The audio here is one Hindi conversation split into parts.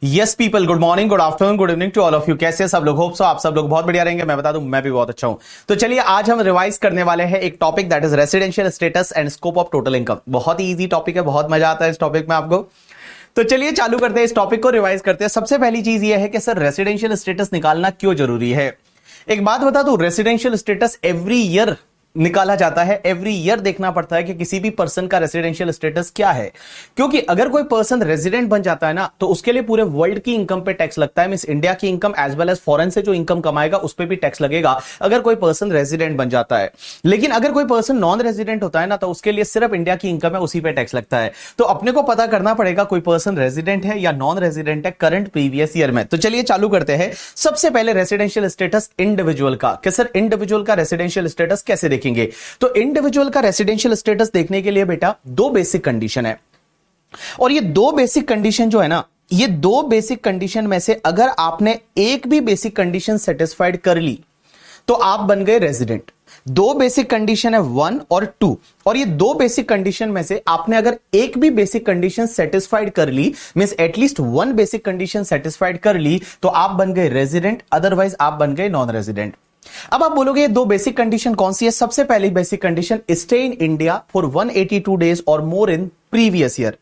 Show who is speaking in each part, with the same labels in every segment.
Speaker 1: Yes people, good morning, good afternoon, good evening to all of you. कैसे सब लोग? होप सो आप सब लोग बहुत बढ़िया रहेंगे। मैं बता दूं, मैं भी बहुत अच्छा हूं। तो चलिए, आज हम रिवाइज करने वाले हैं एक topic, that is residential status and scope of total income. बहुत ही इजी टॉपिक है, बहुत मजा आता है इस टॉपिक में आपको। तो चलिए चालू करते हैं, इस टॉपिक को रिवाइज करते हैं। सबसे पहली चीज यह है कि सर रेसिडेंशियल स्टेटस निकालना क्यों जरूरी है। एक बात बता दूं, रेसिडेंशियल स्टेटस एवरी ईयर निकाला जाता है। एवरी ईयर देखना पड़ता है कि किसी भी पर्सन का रेसिडेंशियल स्टेटस क्या है, क्योंकि अगर कोई पर्सन रेजिडेंट बन जाता है ना, तो उसके लिए पूरे वर्ल्ड की इनकम पे टैक्स लगता है। मींस इंडिया की income as well as foreign से जो इनकम कमाएगा उस पर भी टैक्स लगेगा अगर कोई पर्सन रेजिडेंट बन जाता है। लेकिन अगर कोई पर्सन नॉन रेजिडेंट होता है ना, तो उसके लिए सिर्फ इंडिया की इनकम है, उसी पे टैक्स लगता है। तो अपने को पता करना पड़ेगा कोई पर्सन रेजिडेंट है या नॉन रेजिडेंट है करंट प्रीवियस ईयर में। तो चलिए चालू करते हैं। सबसे पहले रेसिडेंशियल स्टेटस इंडिविजुअल का, कि सर इंडिविजुअल का रेसिडेंशियल स्टेटस कैसे देखेंगे। तो इंडिविजुअल का रेसिडेंशियल स्टेटस देखने के लिए बेटा दो बेसिक कंडीशन है, और ये दो बेसिक कंडीशन जो है ना, ये दो बेसिक कंडीशन में से अगर आपने एक भी बेसिक कंडीशन सेटिस्फाइड कर ली तो आप बन गए रेजिडेंट। दो बेसिक कंडीशन है 1 और 2, और ये दो बेसिक कंडीशन में से आपने अगर एक भी बेसिक कंडीशन सेटिस्फाइड कर ली, means at least one basic condition satisfied कर ली, तो आप बन गए रेजिडेंट, अदरवाइज आप बन गए नॉन रेजिडेंट। अब आप बोलोगे ये दो बेसिक कंडीशन कौन सी है। सबसे पहली basic condition, stay in India for 182 days और मोर इन प्रीवियस ईयर,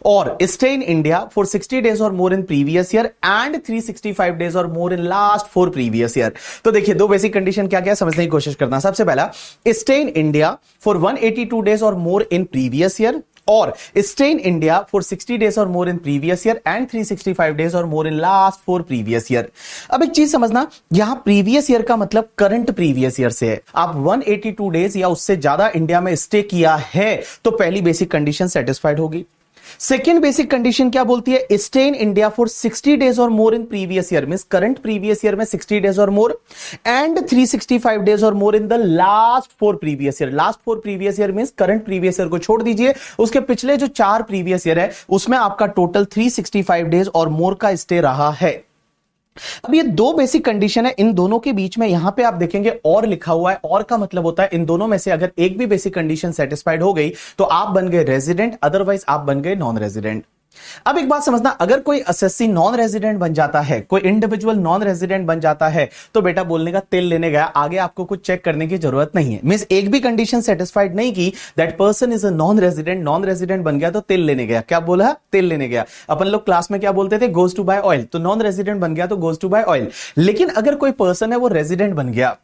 Speaker 1: और stay in India for 60 days और more in previous year and 365 days और more in last 4 previous year. तो देखिए दो बेसिक कंडीशन क्या क्या समझने की कोशिश करना। सबसे पहला, stay in India for 182 days और मोर इन प्रीवियस ईयर, और stay in India for 60 days और more in previous year and 365 days और more in last 4 previous year. अब एक चीज समझना, यहां प्रीवियस ईयर का मतलब करंट प्रीवियस ईयर से है। आप 182 डेज या उससे ज्यादा इंडिया में स्टे किया है तो पहली बेसिक कंडीशन सेटिस्फाइड होगी। सेकेंड बेसिक कंडीशन क्या बोलती है, stay in India for 60 days और more in previous year, means current previous year में 60 डेज और मोर एंड 365 डेज और more in the last 4 previous year. Last 4 previous year means current previous year को छोड़ दीजिए, उसके पिछले जो 4 प्रीवियस ईयर है उसमें आपका टोटल 365 डेज और मोर का स्टे रहा है। अब ये दो बेसिक कंडीशन है, इन दोनों के बीच में यहां पे आप देखेंगे और लिखा हुआ है। और का मतलब होता है इन दोनों में से अगर एक भी बेसिक कंडीशन सेटिस्फाइड हो गई तो आप बन गए रेजिडेंट, अदरवाइज आप बन गए नॉन रेजिडेंट। अब एक बात समझना, अगर कोई एसएससी नॉन रेजिडेंट बन जाता है, कोई इंडिविजुअल नॉन रेजिडेंट बन जाता है, तो बेटा बोलने का तेल लेने गया, आगे आपको कुछ चेक करने की जरूरत नहीं है। मींस एक भी कंडीशन सेटिस्फाइड नहीं की, that person is a non resident बन गया तो तेल लेने गया। क्या बोला? तेल लेने गया। अपन लोग क्लास में क्या बोलते थे, गोज टू बाय ऑयल। तो नॉन रेजिडेंट बन गया तो गोज टू बाय ऑयल। लेकिन अगर कोई पर्सन है वो रेजिडेंट बन गया,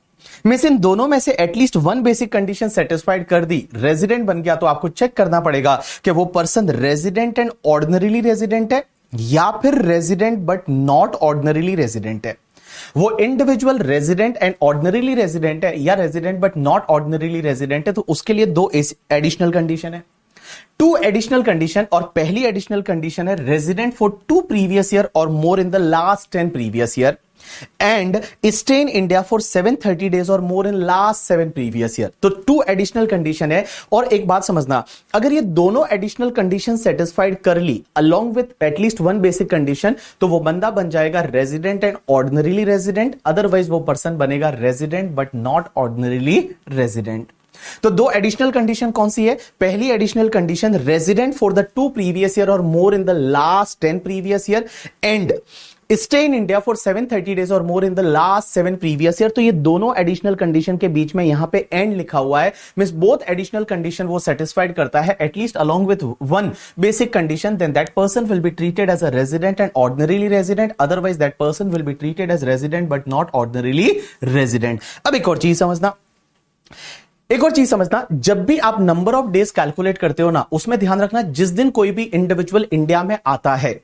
Speaker 1: मींस इन दोनों में से at least one basic condition satisfied कर दी, रेजिडेंट बन गया, तो आपको चेक करना पड़ेगा कि वो person resident and ordinarily resident है या फिर resident but not ordinarily resident है। वो individual resident and ordinarily resident है या resident but not ordinarily resident है। तो उसके लिए दो एडिशनल कंडीशन है, 2 एडिशनल कंडीशन। और पहली एडिशनल कंडीशन है रेजिडेंट फॉर 2 प्रीवियस ईयर और more in the last 10 previous year and stay in India for 730 days और more in last 7 previous year. तो 2 एडिशनल कंडीशन है। और एक बात समझना, अगर ये दोनों एडिशनल कंडीशन सेटिस्फाइड कर ली along with at least one basic condition, तो वो बंदा बन जाएगा resident and ordinarily resident, otherwise वो पर्सन बनेगा resident but not ordinarily resident. तो दो एडिशनल कंडीशन कौन सी है? पहली additional condition, resident for the 2 previous year और more in the last 10 previous year and stay in India for 730 days और more in the last 7 previous year. तो ये दोनों एडिशनल कंडीशन के बीच में यहां पे एंड लिखा हुआ है, मींस बोथ एडिशनल कंडीशन वो सेटिस्फाइड करता है at least along with one basic condition, then that person will be treated as a resident and ordinarily resident, otherwise that person will be treated as resident but not ordinarily resident. अब एक और चीज समझना, जब भी आप नंबर ऑफ डेज कैलकुलेट करते हो ना, उसमें ध्यान रखना जिस दिन कोई भी इंडिविजुअल इंडिया में आता है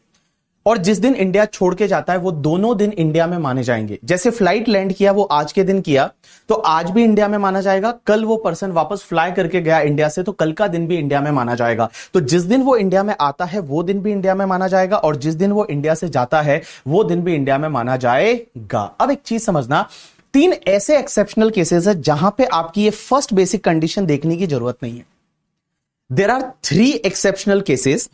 Speaker 1: और जिस दिन इंडिया छोड़ के जाता है, वो दोनों दिन इंडिया में माने जाएंगे। जैसे फ्लाइट लैंड किया वो आज के दिन किया तो आज भी इंडिया में माना जाएगा, कल वो पर्सन वापस फ्लाई करके गया इंडिया से तो कल का दिन भी इंडिया में माना जाएगा। तो जिस दिन वो इंडिया में आता है वो दिन भी इंडिया में माना जाएगा, और जिस दिन वो इंडिया से जाता है वो दिन भी इंडिया में माना जाएगा। अब एक चीज समझना, 3 ऐसे एक्सेप्शनल केसेस है जहां पे आपकी ये फर्स्ट बेसिक कंडीशन देखने की जरूरत नहीं है। There are 3 exceptional cases.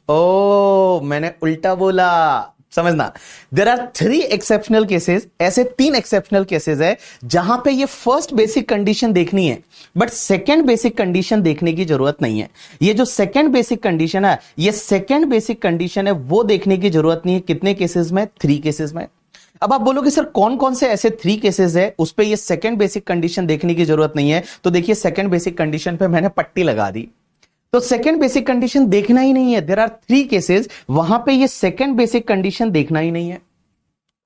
Speaker 1: ओ, मैंने उल्टा बोला, समझना, देयर आर 3 एक्सेप्शनल केसेस, ऐसे 3 एक्सेप्शनल केसेस है जहां पे ये फर्स्ट बेसिक कंडीशन देखनी है बट सेकंड बेसिक कंडीशन देखने की जरूरत नहीं है। ये जो सेकंड बेसिक कंडीशन है, ये सेकंड बेसिक कंडीशन है वो देखने की जरूरत नहीं है। कितने केसेस में? 3 केसेस में। अब आप बोलोगे सर कौन कौन से ऐसे 3 केसेस है उस पे ये सेकंड बेसिक कंडीशन देखने की जरूरत नहीं है? तो देखिए सेकंड बेसिक कंडीशन पे मैंने पट्टी लगा दी, तो सेकंड बेसिक कंडीशन देखना ही नहीं है। देयर आर 3 केसेस, वहां पे ये सेकंड बेसिक कंडीशन देखना ही नहीं है,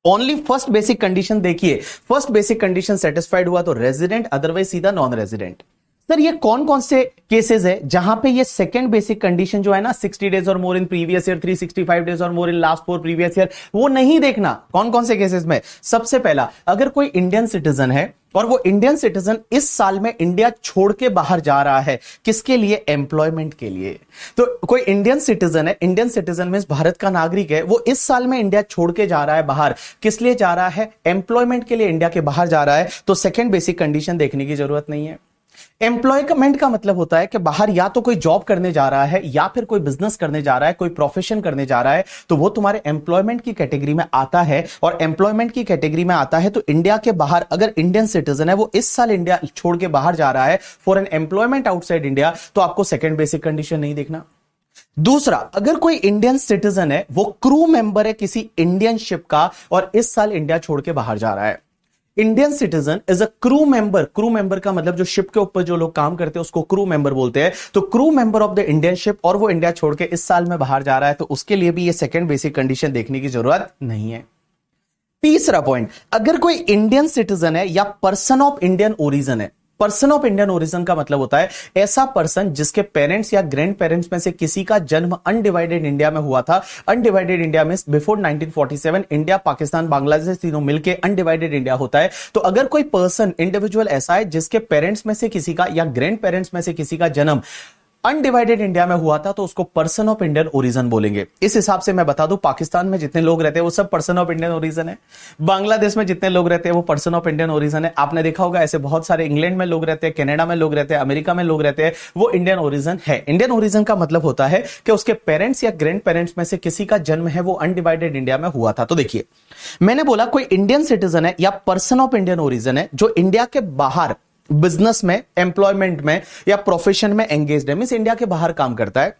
Speaker 1: ओनली फर्स्ट बेसिक कंडीशन देखिए। फर्स्ट बेसिक कंडीशन सेटिस्फाइड हुआ तो रेजिडेंट, अदरवाइज सीधा नॉन रेजिडेंट। सर ये कौन कौन से केसेस है जहां पे ये सेकंड बेसिक कंडीशन जो है ना 60 डेज और more in previous year, 365 days और more in last 4 previous year, वो नहीं देखना। कौन कौन से केसेस में? सबसे पहला, अगर कोई इंडियन सिटीजन है और वो इंडियन सिटीजन इस साल में इंडिया छोड़ के बाहर जा रहा है, किसके लिए? एम्प्लॉयमेंट के लिए। तो कोई इंडियन सिटीजन है, इंडियन सिटीजन मींस भारत का नागरिक है, वो इस साल में इंडिया छोड़ के जा रहा है बाहर, किस लिए जा रहा है? एम्प्लॉयमेंट के लिए इंडिया के बाहर जा रहा है, तो सेकंड बेसिक कंडीशन देखने की जरूरत नहीं है। एम्प्लॉयमेंट का मतलब होता है कि बाहर या तो कोई जॉब करने जा रहा है या फिर कोई बिजनेस करने जा रहा है, कोई प्रोफेशन करने जा रहा है, तो वो तुम्हारे एम्प्लॉयमेंट की कैटेगरी में आता है। और एम्प्लॉयमेंट की कैटेगरी में आता है तो इंडिया के बाहर अगर इंडियन सिटीजन है, वो इस साल इंडिया छोड़ के बाहर जा रहा है for an employment outside India, तो आपको सेकंड बेसिक कंडीशन नहीं देखना। दूसरा, अगर कोई इंडियन सिटीजन है, वो क्रू मेंबर है किसी इंडियन शिप का और इस साल इंडिया छोड़ के बाहर जा रहा है, Indian citizen is a crew member. Crew member का मतलब जो शिप के ऊपर जो लोग काम करते हैं उसको क्रू मेंबर बोलते हैं। तो crew member of the Indian ship और वो इंडिया छोड़ के इस साल में बाहर जा रहा है, तो उसके लिए भी ये सेकंड बेसिक कंडीशन देखने की जरूरत नहीं है। तीसरा पॉइंट, अगर कोई इंडियन सिटीजन है या पर्सन ऑफ इंडियन ओरिजिन है। पर्सन ऑफ इंडियन ओरिजिन का मतलब होता है ऐसा पर्सन जिसके पेरेंट्स या ग्रैंड पेरेंट्स में से किसी का जन्म अनडिवाइडेड इंडिया में हुआ था। अनडिवाइडेड इंडिया में बिफोर 1947 इंडिया, पाकिस्तान, बांग्लादेश तीनों मिलकर अनडिवाइडेड इंडिया होता है। तो अगर कोई पर्सन, इंडिविजुअल ऐसा है जिसके पेरेंट्स में से किसी का या ग्रैंड पेरेंट्स में से किसी का जन्म अनडिवाइडेड इंडिया में हुआ था, तो उसको पर्सन ऑफ इंडियन ओरिजिन बोलेंगे। इस हिसाब से मैं बता दूं, पाकिस्तान में जितने लोग रहते हैं वो सब पर्सन ऑफ इंडियन ओरिजिन है। बांग्लादेश में जितने लोग रहते हैं वो पर्सन ऑफ इंडियन ओरिजिन है। आपने देखा होगा ऐसे बहुत सारे, इंग्लैंड में लोग रहते हैं, कनाडा में लोग रहते हैं, अमेरिका में लोग रहते हैं, वो इंडियन ओरिजिन है। इंडियन ओरिजिन का मतलब होता है कि उसके पेरेंट्स या ग्रैंड पेरेंट्स में से किसी का जन्म है वो अनडिवाइडेड इंडिया में हुआ था। तो देखिए, मैंने बोला कोई इंडियन सिटीजन है या पर्सन ऑफ इंडियन ओरिजिन है जो इंडिया के बाहर बिजनेस में, एम्प्लॉयमेंट में या प्रोफेशन में एंगेज्ड है, मींस इंडिया के बाहर काम करता है,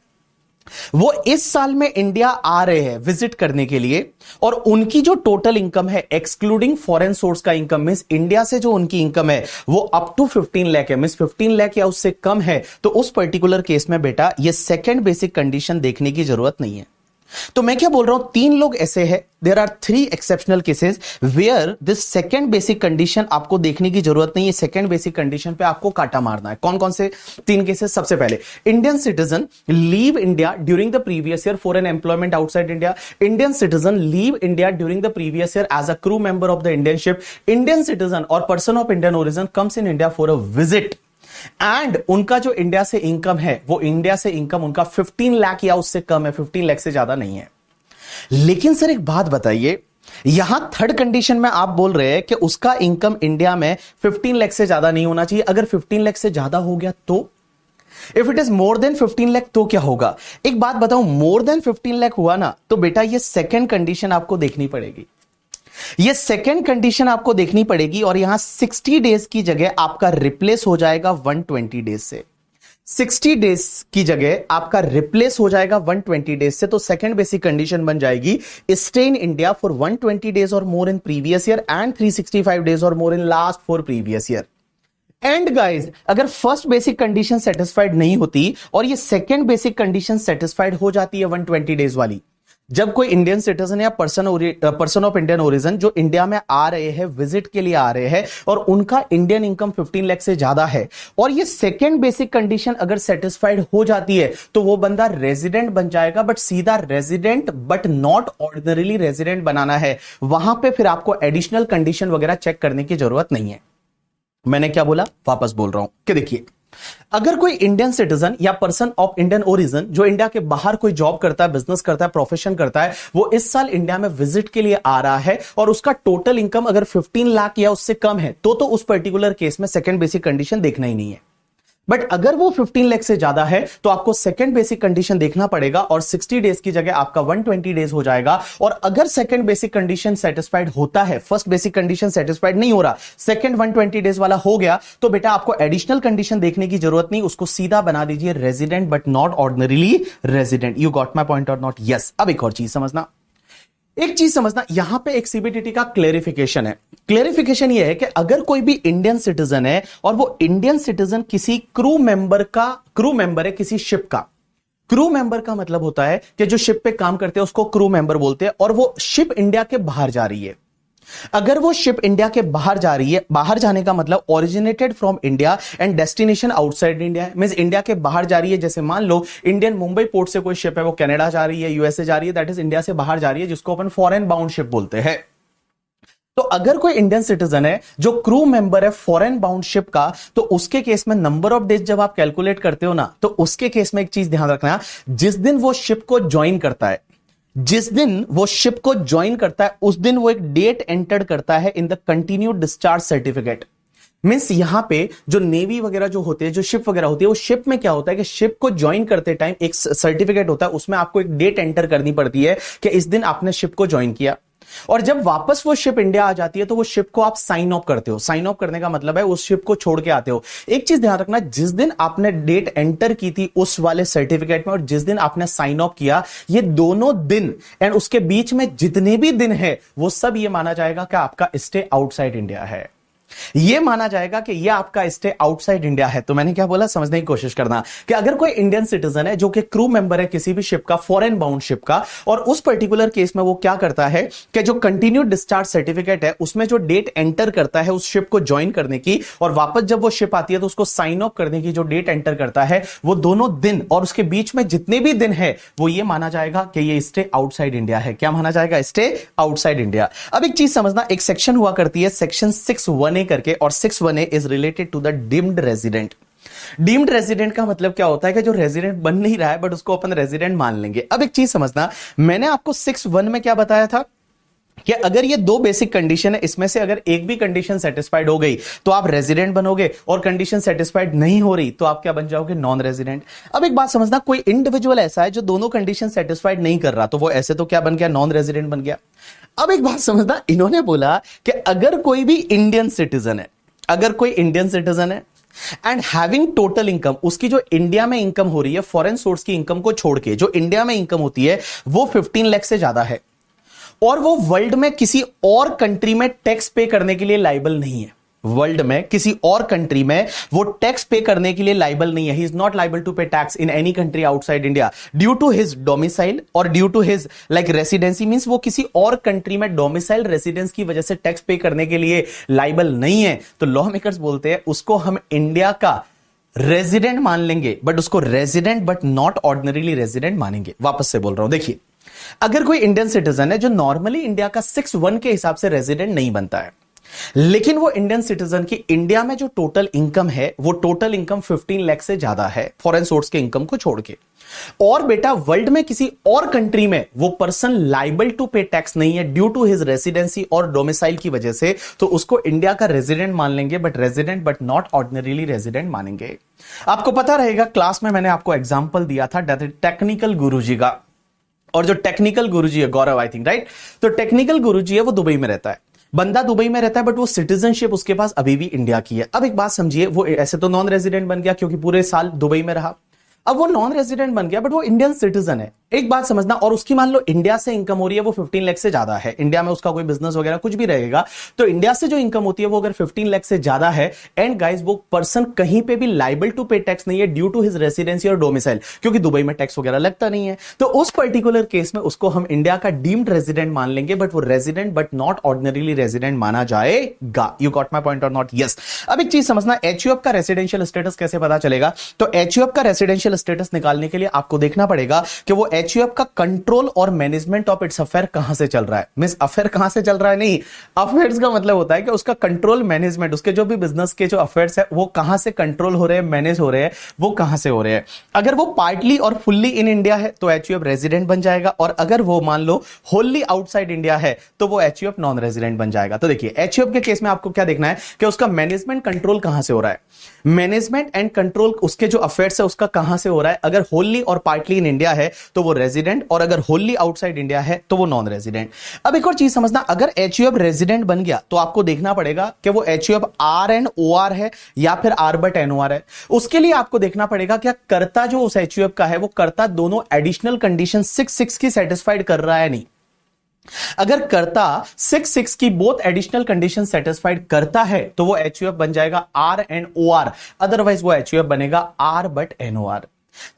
Speaker 1: वो इस साल में इंडिया आ रहे हैं विजिट करने के लिए, और उनकी जो टोटल इनकम है एक्सक्लूडिंग फॉरेन सोर्स का इनकम, मींस इंडिया से जो उनकी इनकम है वो अप टू 15 लाख है, मींस 15 लाख या उससे कम है, तो उस पर्टिकुलर केस में बेटा ये सेकंड बेसिक कंडीशन देखने की जरूरत नहीं है। तो मैं क्या बोल रहा हूं, 3 लोग ऐसे हैं, there are 3 exceptional cases where this second basic condition आपको देखने की जरूरत नहीं है। सेकंड बेसिक कंडीशन पे आपको काटा मारना है। कौन कौन से 3 केसेस? सबसे पहले, Indian citizen leave India during the previous year for an employment outside India. Indian citizen leave India during the previous year as a crew member of the Indian ship. Indian citizen और person of Indian origin comes in India for a visit and उनका जो इंडिया से इनकम है वो इंडिया से इनकम उनका 15 लाख या उससे कम है, 15 लाख से ज्यादा नहीं है। लेकिन सर एक बात बताइए, यहां थर्ड कंडीशन में आप बोल रहे हैं कि उसका इनकम इंडिया में 15 लाख से ज्यादा नहीं होना चाहिए। अगर 15 लाख से ज्यादा हो गया तो, if it is more than 15 lakh तो क्या होगा? एक बात बताऊं, मोर देन 15 लाख हुआ ना तो बेटा ये सेकंड कंडीशन आपको देखनी पड़ेगी। ये सेकेंड कंडीशन आपको देखनी पड़ेगी और यहां 60 डेज की जगह आपका रिप्लेस हो जाएगा 120 डेज से। 60 डेज की जगह आपका रिप्लेस हो जाएगा 120 डेज से। तो सेकेंड बेसिक कंडीशन बन जाएगी stay in India for 120 days और more in previous year and 365 days और more in last 4 previous year. And guys, अगर फर्स्ट बेसिक कंडीशन सेटिस्फाइड नहीं होती और ये सेकेंड बेसिक कंडीशन सेटिस्फाइड हो जाती है 120 डेज वाली, जब कोई इंडियन सिटीजन या पर्सन ऑफ इंडियन ओरिजिन जो इंडिया में आ रहे हैं, विजिट के लिए आ रहे हैं और उनका इंडियन इनकम 15 लाख से ज्यादा है और ये सेकेंड बेसिक कंडीशन अगर सेटिस्फाइड हो जाती है तो वो बंदा रेजिडेंट बन जाएगा। बट सीधा resident but not ordinarily resident बनाना है, वहां पे फिर आपको एडिशनल कंडीशन वगैरह चेक करने की जरूरत नहीं है। मैंने क्या बोला, वापस बोल रहा हूं कि देखिए, अगर कोई इंडियन सिटीजन या पर्सन ऑफ इंडियन ओरिजिन जो इंडिया के बाहर कोई जॉब करता है, बिजनेस करता है, प्रोफेशन करता है, वो इस साल इंडिया में विजिट के लिए आ रहा है और उसका टोटल इनकम अगर 15 लाख या उससे कम है तो उस पर्टिकुलर केस में सेकंड बेसिक कंडीशन देखना ही नहीं है। बट अगर वो 15 लाख से ज्यादा है तो आपको सेकंड बेसिक कंडीशन देखना पड़ेगा और 60 डेज की जगह आपका 120 डेज हो जाएगा। और अगर सेकंड बेसिक कंडीशन सेटिस्फाइड होता है, फर्स्ट बेसिक कंडीशन सेटिस्फाइड नहीं हो रहा, सेकंड 120 डेज वाला हो गया, तो बेटा आपको एडिशनल कंडीशन देखने की जरूरत नहीं, उसको सीधा बना दीजिए resident but not ordinarily resident. You got my point or not? Yes. अब एक और चीज समझना, यहां पे एक सीबीडीटी का क्लेरिफिकेशन है। क्लेरिफिकेशन ये है कि अगर कोई भी इंडियन सिटीजन है और वो इंडियन सिटीजन किसी क्रू मेंबर है किसी शिप का। क्रू मेंबर का मतलब होता है कि जो शिप पे काम करते हैं उसको क्रू मेंबर बोलते हैं, और वो शिप इंडिया के बाहर जा रही है। अगर वो शिप इंडिया के बाहर जा रही है, बाहर जाने का मतलब originated from India and destination outside India, means India के बाहर जा रही है। जैसे मान लो इंडियन मुंबई पोर्ट से कोई शिप है, वो कनाडा जा रही है, यूएसए जा रही है, दैट इज इंडिया से बाहर जा रही है, जिसको अपन फॉरेन बाउंड शिप बोलते हैं। तो अगर कोई इंडियन सिटीजन है जो क्रू मेंबर है फॉरेन बाउंड शिप का, तो उसके केस में नंबर ऑफ डेज जब आप कैलकुलेट करते हो ना, तो उसके केस में एक चीज ध्यान रखना, जिस दिन वो शिप को ज्वाइन करता है, उस दिन वो एक डेट एंटर करता है in the continued discharge certificate. Means यहां पे जो नेवी वगैरह जो होते हैं, जो शिप वगैरह होती है, वो शिप में क्या होता है कि शिप को ज्वाइन करते टाइम एक सर्टिफिकेट होता है, उसमें आपको एक डेट एंटर करनी पड़ती है कि इस दिन आपने शिप को ज्वाइन किया। और जब वापस वो शिप इंडिया आ जाती है तो वो शिप को आप साइन ऑफ करते हो। साइन ऑफ करने का मतलब है उस शिप को छोड़ के आते हो। एक चीज ध्यान रखना, जिस दिन आपने डेट एंटर की थी उस वाले सर्टिफिकेट में और जिस दिन आपने साइन ऑफ किया, ये दोनों दिन एंड उसके बीच में जितने भी दिन है वो सब ये माना जाएगा कि आपका स्टे आउटसाइड इंडिया है। ये माना जाएगा कि ये आपका स्टे आउटसाइड इंडिया है। तो मैंने क्या बोला, समझने की कोशिश करना कि अगर कोई इंडियन सिटीजन है जो कि क्रू मेंबर है किसी भी शिप का, फॉरेन बाउंड शिप का, और उस पर्टिकुलर केस में वो क्या करता है कि जो कंटिन्यूड डिस्चार्ज सर्टिफिकेट है उसमें जो डेट एंटर करता है उस शिप को ज्वाइन करने की, और वापस जब वो शिप आती है तो उसको साइन ऑफ करने की जो डेट एंटर करता है, वो दोनों दिन और उसके बीच में जितने भी दिन है वो ये माना जाएगा कि ये स्टे आउटसाइड इंडिया है। क्या माना जाएगा? Stay outside India. अब एक चीज समझना, एक सेक्शन हुआ करती है सेक्शन 6(1)(a) करके, और 6(1)(a) is related to the deemed resident. Deemed resident का मतलब क्या होता है कि जो रेजिडेंट बन नहीं रहा है बट उसको अपन रेजिडेंट मान लेंगे। अब एक चीज समझना, मैंने आपको 6(1) में क्या बताया था कि अगर ये दो बेसिक कंडीशन है, इसमें से अगर एक भी कंडीशन सेटिस्फाइड हो गई तो आप रेजिडेंट बनोगे, और कंडीशन सेटिस्फाइड नहीं हो रही तो आप क्या बन जाओगे? Non resident. अब एक बात समझना, कोई इंडिविजुअल ऐसा है जो दोनों कंडीशन सेटिस्फाइड नहीं कर रहा, तो वो ऐसे तो क्या बन गया? नॉन रेजिडेंट बन गया। अब एक बात समझना, इन्होंने बोला कि अगर कोई भी इंडियन सिटीजन है, एंड हैविंग टोटल इनकम, उसकी जो इंडिया में इनकम हो रही है फॉरेन सोर्स की इनकम को छोड़ के, जो इंडिया में इनकम होती है वो 15 लाख से ज्यादा है, और वो वर्ल्ड में किसी और कंट्री में टैक्स पे करने के लिए लायबल नहीं है। वर्ल्ड में किसी और कंट्री में वो टैक्स पे करने के लिए लायबल नहीं है। He is not liable to pay tax in any country outside India due to his domicile और due to his like residency, means वो किसी और कंट्री में डोमिसाइल रेसिडेंस की वजह से टैक्स पे करने के लिए लायबल नहीं है। तो लॉ मेकर्स बोलते हैं उसको हम इंडिया का रेजिडेंट मान लेंगे, बट उसको resident but not ordinarily resident मानेंगे। वापस से बोल रहा हूं, देखिए, अगर कोई इंडियन सिटीजन है जो नॉर्मली इंडिया का 6(1) के हिसाब से रेजिडेंट नहीं बनता है, लेकिन वो इंडियन सिटीजन की इंडिया में जो टोटल इनकम है वो टोटल इनकम 15 लाख से ज्यादा है फॉरेन सोर्स के इनकम को छोड़ के, और बेटा वर्ल्ड में किसी और कंट्री में वो person liable to pay tax नहीं है ड्यू टू हिज रेसिडेंसी और डोमिसाइल की वजह से, तो उसको इंडिया का रेजिडेंट मान लेंगे, but resident but not ordinarily resident मानेंगे। आपको पता रहेगा क्लास में मैंने आपको एग्जांपल दिया था टेक्निकल गुरुजी का, और जो टेक्निकल गुरुजी है गौरव, आई थिंक राइट, तो टेक्निकल गुरुजी है वो दुबई में रहता है, बंदा दुबई में रहता है, बट वो सिटीजनशिप उसके पास अभी भी इंडिया की है। अब एक बात समझिए, वो ऐसे तो नॉन रेजिडेंट बन गया क्योंकि पूरे साल दुबई में रहा, अब वो नॉन रेजिडेंट बन गया बट वो इंडियन सिटीजन है। एक बात समझना, और उसकी मान लो इंडिया से इनकम हो रही है वो 15 लाख से ज्यादा है, इंडिया में उसका कोई बिजनेस वगैरह कुछ भी रहेगा, तो इंडिया से जो इनकम होती है वो अगर 15 लाख से ज्यादा है, एंड गाइस वो पर्सन कहीं पे भी लाइबल टू पे टैक्स नहीं है ड्यू टू हिज रेसिडेंसी और डोमिसाइल, क्योंकि दुबई में टैक्स वगैरह लगता नहीं है, तो उस पर्टिकुलर केस में उसको हम इंडिया का डीम्ड रेजिडेंट मान लेंगे, बट वो resident but not ordinarily resident माना जाएगा। You got my point or not? Yes. अब एक चीज समझना, एचयूएफ का रेसिडेंशियल स्टेटस कैसे पता चलेगा? तो एचयूएफ का रेसिडेंशियल स्टेटस निकालने के लिए आपको देखना पड़ेगा कि वो एचयूएफ का कंट्रोल और मैनेजमेंट ऑफ इट्स अफेयर कहां से चल रहा है। मींस अफेयर कहां से चल रहा है नहीं, अफेयर्स का मतलब होता है कि उसका कंट्रोल मैनेजमेंट, उसके जो भी बिजनेस के जो अफेयर्स है वो कहां से कंट्रोल हो रहे हैं, मैनेज हो रहे हैं, वो कहां से हो रहे हैं। अगर वो पार्टली और फुल्ली इन इंडिया है तो एचयूएफ रेजिडेंट बन जाएगा, और अगर वो मान लो होली आउटसाइड इंडिया है तो वो एचयूएफ नॉन रेजिडेंट बन जाएगा। तो देखिए एचयूएफ के केस में आपको क्या देखना है कि उसका मैनेजमेंट कंट्रोल कहां से हो रहा है, मैनेजमेंट एंड कंट्रोल उसके जो अफेयर्स है उसका कहां से हो रहा है। अगर होली और पार्टली इन इंडिया है तो वो रेजिडेंट, और अगर होली आउटसाइड इंडिया है तो वो नॉन रेजिडेंट। अब एक और चीज समझना, अगर एचयूएफ रेजिडेंट बन गया तो आपको देखना पड़ेगा कि वो एचयूएफ आर एंड ओआर है या फिर आर बट एनओआर है। उसके लिए आपको देखना पड़ेगा क्या कर्ता जो उस एचयूएफ का है वो कर्ता दोनों एडिशनल कंडीशन 6 की सेटिस्फाइड कर रहा है नहीं। अगर कर्ता 6 की बोथ एडिशनल कंडीशन सेटिस्फाइड करता है तो वो एचयूएफ बन जाएगा R and O R, otherwise वो एचयूएफ बनेगा आर बट एनओआर।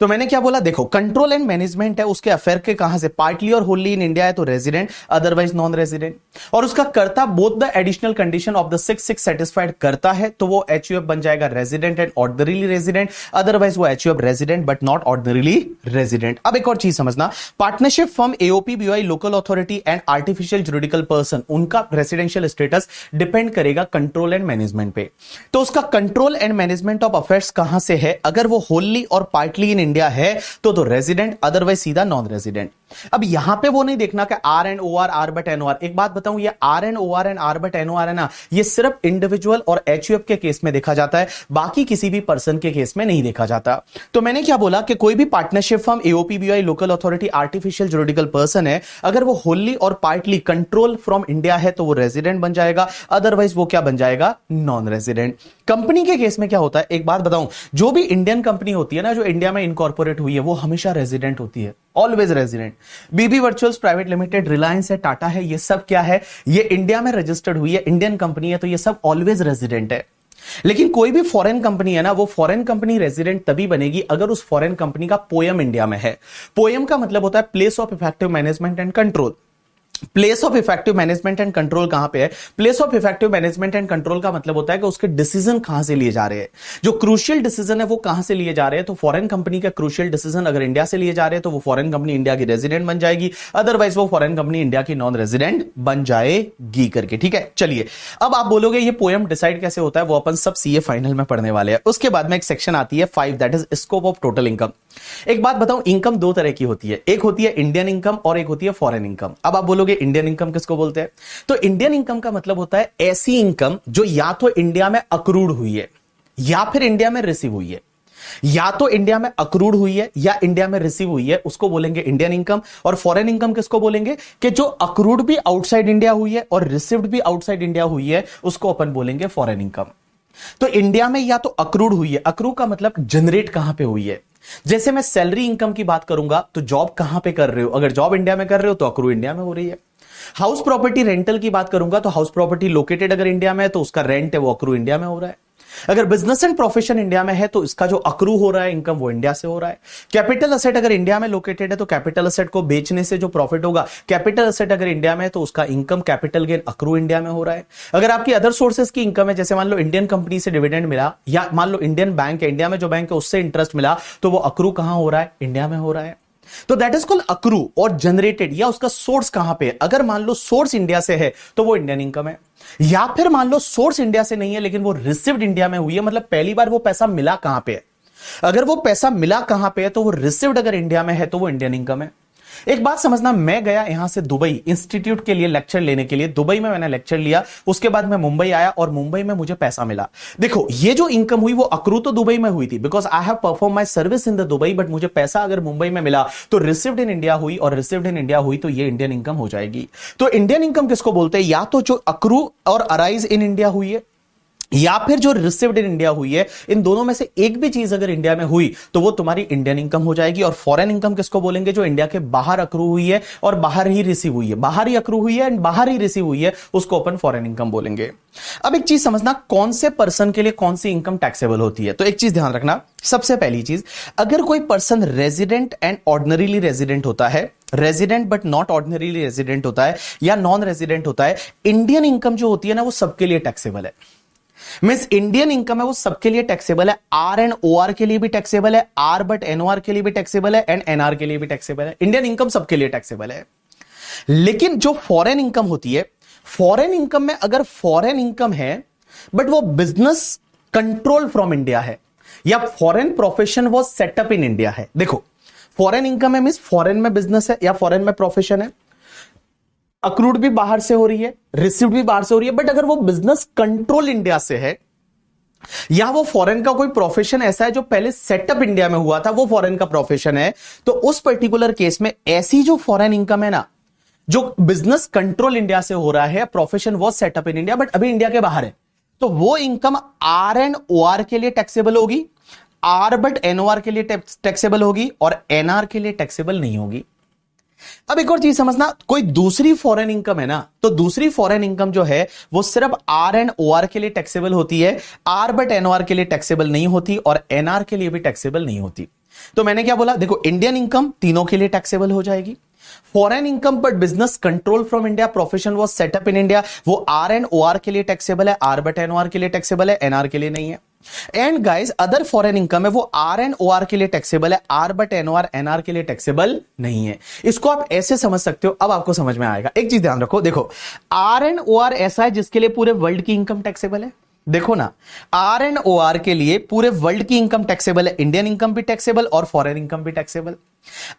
Speaker 1: तो मैंने क्या बोला, देखो कंट्रोल एंड मैनेजमेंट है उसके अफेयर के कहां से, पार्टली और होली इन इंडिया है तो रेजिडेंट, अदरवाइज नॉन रेजिडेंट। और उसका karta both the additional condition of the 6 satisfied करता है तो वो एचयूएफ बन जाएगा resident and ordinarily resident, otherwise वो HUF resident but not ordinarily resident. अब एक और चीज समझना, partnership firm, AOP, BOI, local authority and artificial juridical person, उनका रेसिडेंशियल स्टेटस डिपेंड करेगा कंट्रोल एंड मैनेजमेंट पे। तो उसका control and management of affairs कहां से है, अगर वो होली और पार्टली इन इंडिया है तो रेजिडेंट, अदरवाइज सीधा नॉन रेजिडेंट। अब यहां पे वो नहीं देखना कि R and O R, R but NOR. एक बात बताऊं, ये R and O R and R but NOR है ना, ये सिर्फ इंडिविजुअल और एचयूएफ के केस में देखा जाता है, बाकी किसी भी पर्सन के केस में नहीं देखा जाता। तो मैंने क्या बोला कि कोई भी partnership firm, AOP, BOI, local authority, artificial juridical person है, अगर वो होली और पार्टली कंट्रोल फ्रॉम इंडिया है तो वो रेजिडेंट बन जाएगा, अदरवाइज वो क्या बन जाएगा, नॉन रेजिडेंट। कंपनी के केस में क्या होता है, एक बात बताऊं, जो भी इंडियन कंपनी होती है ना, जो इंडिया में इनकॉर्पोरेट हुई है, वो हमेशा रेजिडेंट होती है, ऑलवेज रेजिडेंट। बीबी वर्चुअल्स प्राइवेट लिमिटेड, रिलायंस है, टाटा है, ये सब क्या है, ये इंडिया में रजिस्टर्ड हुई है, इंडियन कंपनी है, तो ये सब ऑलवेज रेजिडेंट है। लेकिन कोई भी फॉरेन कंपनी है ना, वो फॉरेन कंपनी रेजिडेंट तभी बनेगी अगर उस फॉरेन कंपनी का पोयम इंडिया में है। पोयम का मतलब होता है place of effective management and control. Place of effective management and control कहां पे है, place of effective management and control का मतलब होता है कि उसके डिसीजन कहां से लिए जा रहे हैं, जो क्रूशियल डिसीजन है वो कहां से लिए जा रहे हैं। तो फॉरेन कंपनी का क्रूशियल डिसीजन अगर इंडिया से लिए जा रहे हैं तो वो फॉरेन कंपनी इंडिया की रेजिडेंट बन जाएगी, अदरवाइज वो फॉरेन कंपनी इंडिया की नॉन रेजिडेंट बन जाएगी करके। ठीक है, चलिए अब आप बोलोगे ये पोयम डिसाइड कैसे होता है, वो अपन सब सीए फाइनल में पढ़ने वाले हैं। उसके बाद में एक सेक्शन आती है 5, that is scope of total income. एक बात बताऊं, इनकम दो तरह की होती है, एक होती है इंडियन इनकम और एक होती है फॉरेन इनकम। अब आप बोलोगे इंडियन इनकम किसको बोलते हैं, तो इंडियन इनकम का मतलब होता है ऐसी इनकम जो या तो इंडिया में अक्रूड हुई है या फिर इंडिया में रिसीव हुई है, या तो इंडिया में अक्रूड हुई है या इंडिया में रिसीव हुई है, उसको बोलेंगे इंडियन इनकम। और फॉरेन इनकम किसको बोलेंगे, कि जो अक्रूड भी आउटसाइड इंडिया हुई है और रिसीव्ड भी आउटसाइड इंडिया हुई है, उसको अपन बोलेंगे फॉरेन इनकम। तो इंडिया में या तो अक्रूड हुई है, अक्रू का मतलब जनरेट कहां पे हुई है। जैसे मैं सैलरी इनकम की बात करूंगा तो जॉब कहां पे कर रहे हो, अगर जॉब इंडिया में कर रहे हो तो अक्रू इंडिया में हो रही है। हाउस प्रॉपर्टी रेंटल की बात करूंगा तो हाउस प्रॉपर्टी लोकेटेड अगर इंडिया में है तो उसका रेंट है वो अक्रू इंडिया में हो रहा है। अगर बिजनेस एंड प्रोफेशन इंडिया में है तो इसका जो अक्रू हो रहा है इनकम वो इंडिया से हो रहा है। कैपिटल असेट अगर इंडिया में लोकेटेड है तो कैपिटल असेट को बेचने से जो प्रॉफिट होगा, कैपिटल असेट अगर इंडिया में है तो उसका income capital gain accrue India में हो रहा है। अगर आपकी अदर सोर्सेज की इनकम है, जैसे मान लो इंडियन कंपनी से डिविडेंड मिला, या मान लो इंडियन बैंक है, इंडिया में जो बैंक है उससे इंटरेस्ट मिला, तो वो अक्रू कहां हो रहा है, इंडिया में हो रहा है। तो दैट इज कॉल्ड अक्रू। और जनरेटेड या उसका सोर्स कहां पे है, अगर मान लो सोर्स इंडिया से है तो वो इंडियन इनकम है, या फिर मान लो सोर्स इंडिया से नहीं है लेकिन वो रिसीव्ड इंडिया में हुई है, मतलब पहली बार वो पैसा मिला कहां पे है। अगर वो पैसा मिला कहां पे है तो वो रिसीव्ड अगर इंडिया में है तो वो इंडियन इनकम है। एक बात समझना, मैं गया यहां से दुबई इंस्टीट्यूट के लिए लेक्चर लेने के लिए, दुबई में मैंने लेक्चर लिया, उसके बाद मैं मुंबई आया और मुंबई में मुझे पैसा मिला। देखो ये जो इनकम हुई वो अक्रू तो दुबई में हुई थी, because I have perform my service in the Dubai, but मुझे पैसा अगर मुंबई में मिला तो रिसीव्ड इन इंडिया हुई, और रिसीव्ड इन इंडिया हुई तो ये इंडियन इनकम हो जाएगी। तो इंडियन इनकम किसको बोलते हैं, या तो जो अक्रू और अराइज इन इंडिया हुई है या फिर जो रिसीव्ड इन इंडिया हुई है। इन दोनों में से एक भी चीज अगर इंडिया में हुई तो वो तुम्हारी इंडियन इनकम हो जाएगी। और फॉरेन इनकम किसको बोलेंगे, जो इंडिया के बाहर अक्रू हुई है और बाहर ही रिसीव हुई है, बाहर ही अक्रू हुई है एंड बाहर ही रिसीव हुई है, उसको अपन फॉरेन इनकम बोलेंगे। अब एक चीज समझना, कौन से पर्सन के लिए कौन सी इनकम टैक्सेबल होती है। तो एक चीज ध्यान रखना, सबसे पहली चीज, अगर कोई person resident and ordinarily resident होता है, resident but not ordinarily resident होता है, या नॉन रेजिडेंट होता है, इंडियन इनकम जो होती है ना वो सबके लिए टैक्सेबल है। मींस इंडियन इनकम है वो सबके लिए टैक्सेबल है, आर एंड ओ आर के लिए भी टैक्सेबल है, आर बट एनओआर के लिए भी टैक्सेबल है, एंड एनआर के लिए भी टैक्सेबल है। इंडियन इनकम सबके लिए टैक्सेबल है। लेकिन जो फॉरेन इनकम होती है, फॉरेन इनकम में अगर फॉरेन इनकम है बट वो बिजनेस कंट्रोल फ्रॉम इंडिया है, या फॉरेन प्रोफेशन वो सेटअप इन इंडिया है। देखो, फॉरेन इनकम है मींस फॉरेन में बिजनेस है या फॉरेन में प्रोफेशन है, अक्रूड भी बाहर से हो रही है, रिसीव्ड भी बाहर से हो रही है, बट अगर वो बिजनेस कंट्रोल इंडिया से है, या वो फॉरेन का कोई प्रोफेशन ऐसा है जो पहले सेटअप इंडिया में हुआ था, वो फॉरेन का प्रोफेशन है, तो उस पर्टिकुलर केस में ऐसी जो फॉरेन इनकम है ना, जो बिजनेस कंट्रोल इंडिया से हो रहा है, प्रोफेशन वो सेटअप इन इंडिया बट अभी इंडिया के बाहर है, तो वो income R and O R के लिए टैक्सेबल होगी, आर बट एनओआर के लिए टैक्सेबल होगी, और एनआर के लिए टैक्सेबल नहीं होगी। अब एक और चीज समझना, कोई दूसरी फॉरेन इनकम है ना, तो दूसरी फॉरेन इनकम जो है वो सिर्फ आर एंड ओ आर के लिए टैक्सेबल होती है, आर बट एनओआर के लिए टैक्सेबल नहीं होती, और एनआर के लिए भी टैक्सेबल नहीं होती। तो मैंने क्या बोला, देखो, इंडियन इनकम तीनों के लिए टैक्सेबल हो जाएगी, foreign income but business control from India, profession was setup in India, वो आर एंड ओ आर के लिए टैक्सेबल है, आर बट एनओआर के लिए टैक्सेबल है, एनआर के लिए नहीं है। And guys, other foreign income है वो आर एंड ओ आर के लिए टैक्सेबल है, आर बट एनओआर एनआर के लिए टैक्सेबल नहीं है। इसको आप ऐसे समझ सकते हो, अब आपको समझ में आएगा। एक चीज ध्यान रखो, देखो, आर एंड ओ आर ऐसा है जिसके लिए पूरे वर्ल्ड की इनकम टैक्सेबल है। देखो ना, आर एंड ओ आर के लिए पूरे वर्ल्ड की इनकम टैक्सेबल है, इंडियन इनकम भी टैक्सेबल और फॉरेन इनकम भी टैक्सेबल।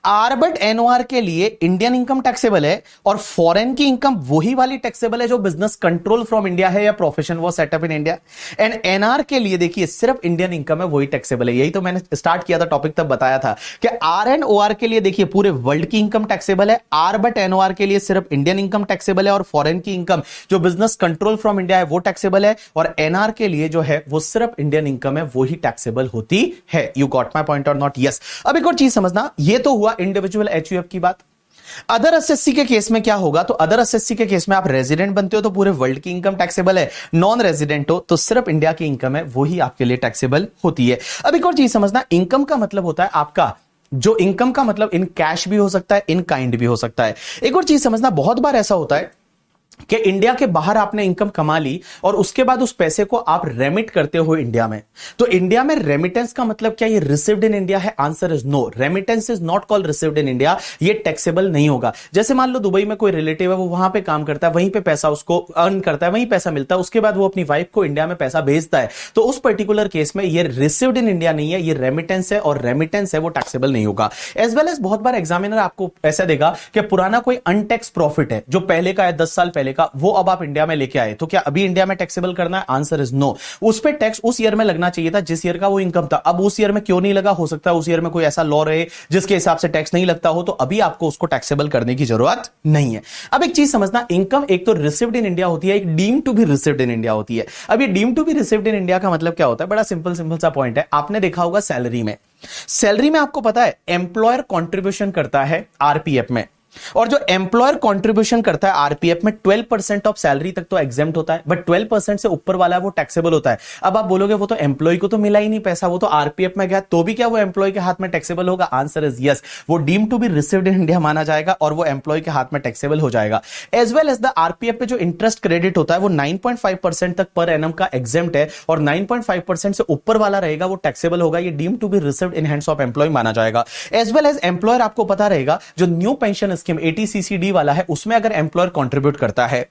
Speaker 1: आर बट एनओआर के लिए इंडियन इनकम टैक्सेबल है और फॉरेन की इनकम वही वाली टैक्सेबल है जो बिजनेस कंट्रोल फ्रॉम इंडिया है या प्रोफेशन वो setup in India. And NR के लिए देखिए सिर्फ इंडियन इनकम है वही टैक्सेबल है। यही तो मैंने स्टार्ट किया था टॉपिक, तब बताया था कि आर एंड ओ आर के लिए देखिए पूरे वर्ल्ड की इनकम टैक्सेबल है, आर बट एनओआर के लिए सिर्फ इंडियन इनकम टैक्सेबल है, और फॉरेन की इनकम जो बिजनेस कंट्रोल फ्रॉम इंडिया है वो टैक्सेबल है, और एनआर के लिए जो है वो सिर्फ इंडियन इनकम है वो ही टैक्सेबल होती है। You got my point or not? Yes. अब एक और चीज समझना, ये तो हुआ इंडिविजुअल एचयूएफ की बात। अदर एसएससी के केस में क्या होगा, तो अदर एसएससी के केस में आप रेजिडेंट बनते हो तो पूरे वर्ल्ड की इनकम टैक्सेबल है, नॉन रेजिडेंट हो तो सिर्फ इंडिया की इनकम है वो ही आपके लिए टैक्सेबल होती है। अब एक और चीज समझना, इनकम का मतलब होता है आपका, जो इनकम का मतलब इन कैश भी हो सकता है, इन काइंड भी हो सकता है। एक और चीज समझना, बहुत बार ऐसा होता है कि इंडिया के बाहर आपने इनकम कमा ली और उसके बाद उस पैसे को आप रेमिट करते हो इंडिया में, तो इंडिया में रेमिटेंस का मतलब क्या, ये रिसीव्ड इन इंडिया है? Answer is no, remittance is not called received in India, ये टैक्सेबल नहीं होगा। जैसे मान लो दुबई में कोई रिलेटिव है, वो वहां पे काम करता है, वहीं पे पैसा उसको अर्न करता है, वहीं पैसा मिलता है, उसके बाद वो अपनी वाइफ को इंडिया में पैसा भेजता है, तो उस पर्टिकुलर केस में ये रिसीव्ड इन इंडिया नहीं है, ये रेमिटेंस है, और रेमिटेंस है वो टैक्सेबल नहीं होगा। एज वेल एज बहुत बार एग्जामिनर आपको ऐसा देगा कि पुराना कोई अनटैक्स प्रॉफिट है जो पहले का है, 10 साल पहले का, वो अब आप इंडिया में लेके आए, तो क्या अभी इंडिया में टैक्सेबल करना है? Answer is no. उस पे टैक्स उस ईयर में लगना चाहिए था जिस ईयर का वो इनकम था, अब उस ईयर में क्यों नहीं लगा? हो सकता है उस ईयर में कोई ऐसा लॉ रहे जिसके हिसाब से टैक्स नहीं लगता हो, तो अभी आपको उसको टैक्सेबल करने की जरूरत नहीं है। अब एक चीज समझना, इनकम एक तो रिसीव्ड इन इंडिया होती है, एक deemed to be received in India होती है। अब ये deemed to be received in India का मतलब क्या होता है? बड़ा सिंपल सा पॉइंट है, आपने देखा होगा सैलरी में आपको पता है एम्प्लॉयर कॉन्ट्रीब्यूशन करता है आरपीएफ में, और जो एम्प्लॉयर कंट्रीब्यूशन करता है आरपीएफ में 12% ऑफ सैलरी तक तो एग्जेम्प्ट होता है, बट 12% से ऊपर वाला है वो टैक्सेबल होता है। अब आप बोलोगे वो तो एम्प्लॉय को तो मिला ही नहीं पैसा, वो तो आरपीएफ में गया, तो भी क्या वो एम्प्लॉय के हाथ में टैक्सेबल होगा? आंसर इज यस, वो deem to be received in India माना जाएगा और वो एम्प्लॉय के हाथ में टैक्सेबल हो जाएगा। As well as the RPF पे जो इंटरेस्ट क्रेडिट होता है वो 9.5% तक पर एनम का एग्जेम्प्ट है, और 9.5% से ऊपर वाला रहेगा वो टैक्सेबल होगा, ये deem to be received in hands of employee माना जाएगा। एज वेल एज एम्प्लॉयर, आपको पता रहेगा जो न्यू पेंशन स्कीम 80CCD वाला है उसमें अगर एम्प्लॉयर कंट्रीब्यूट करता है,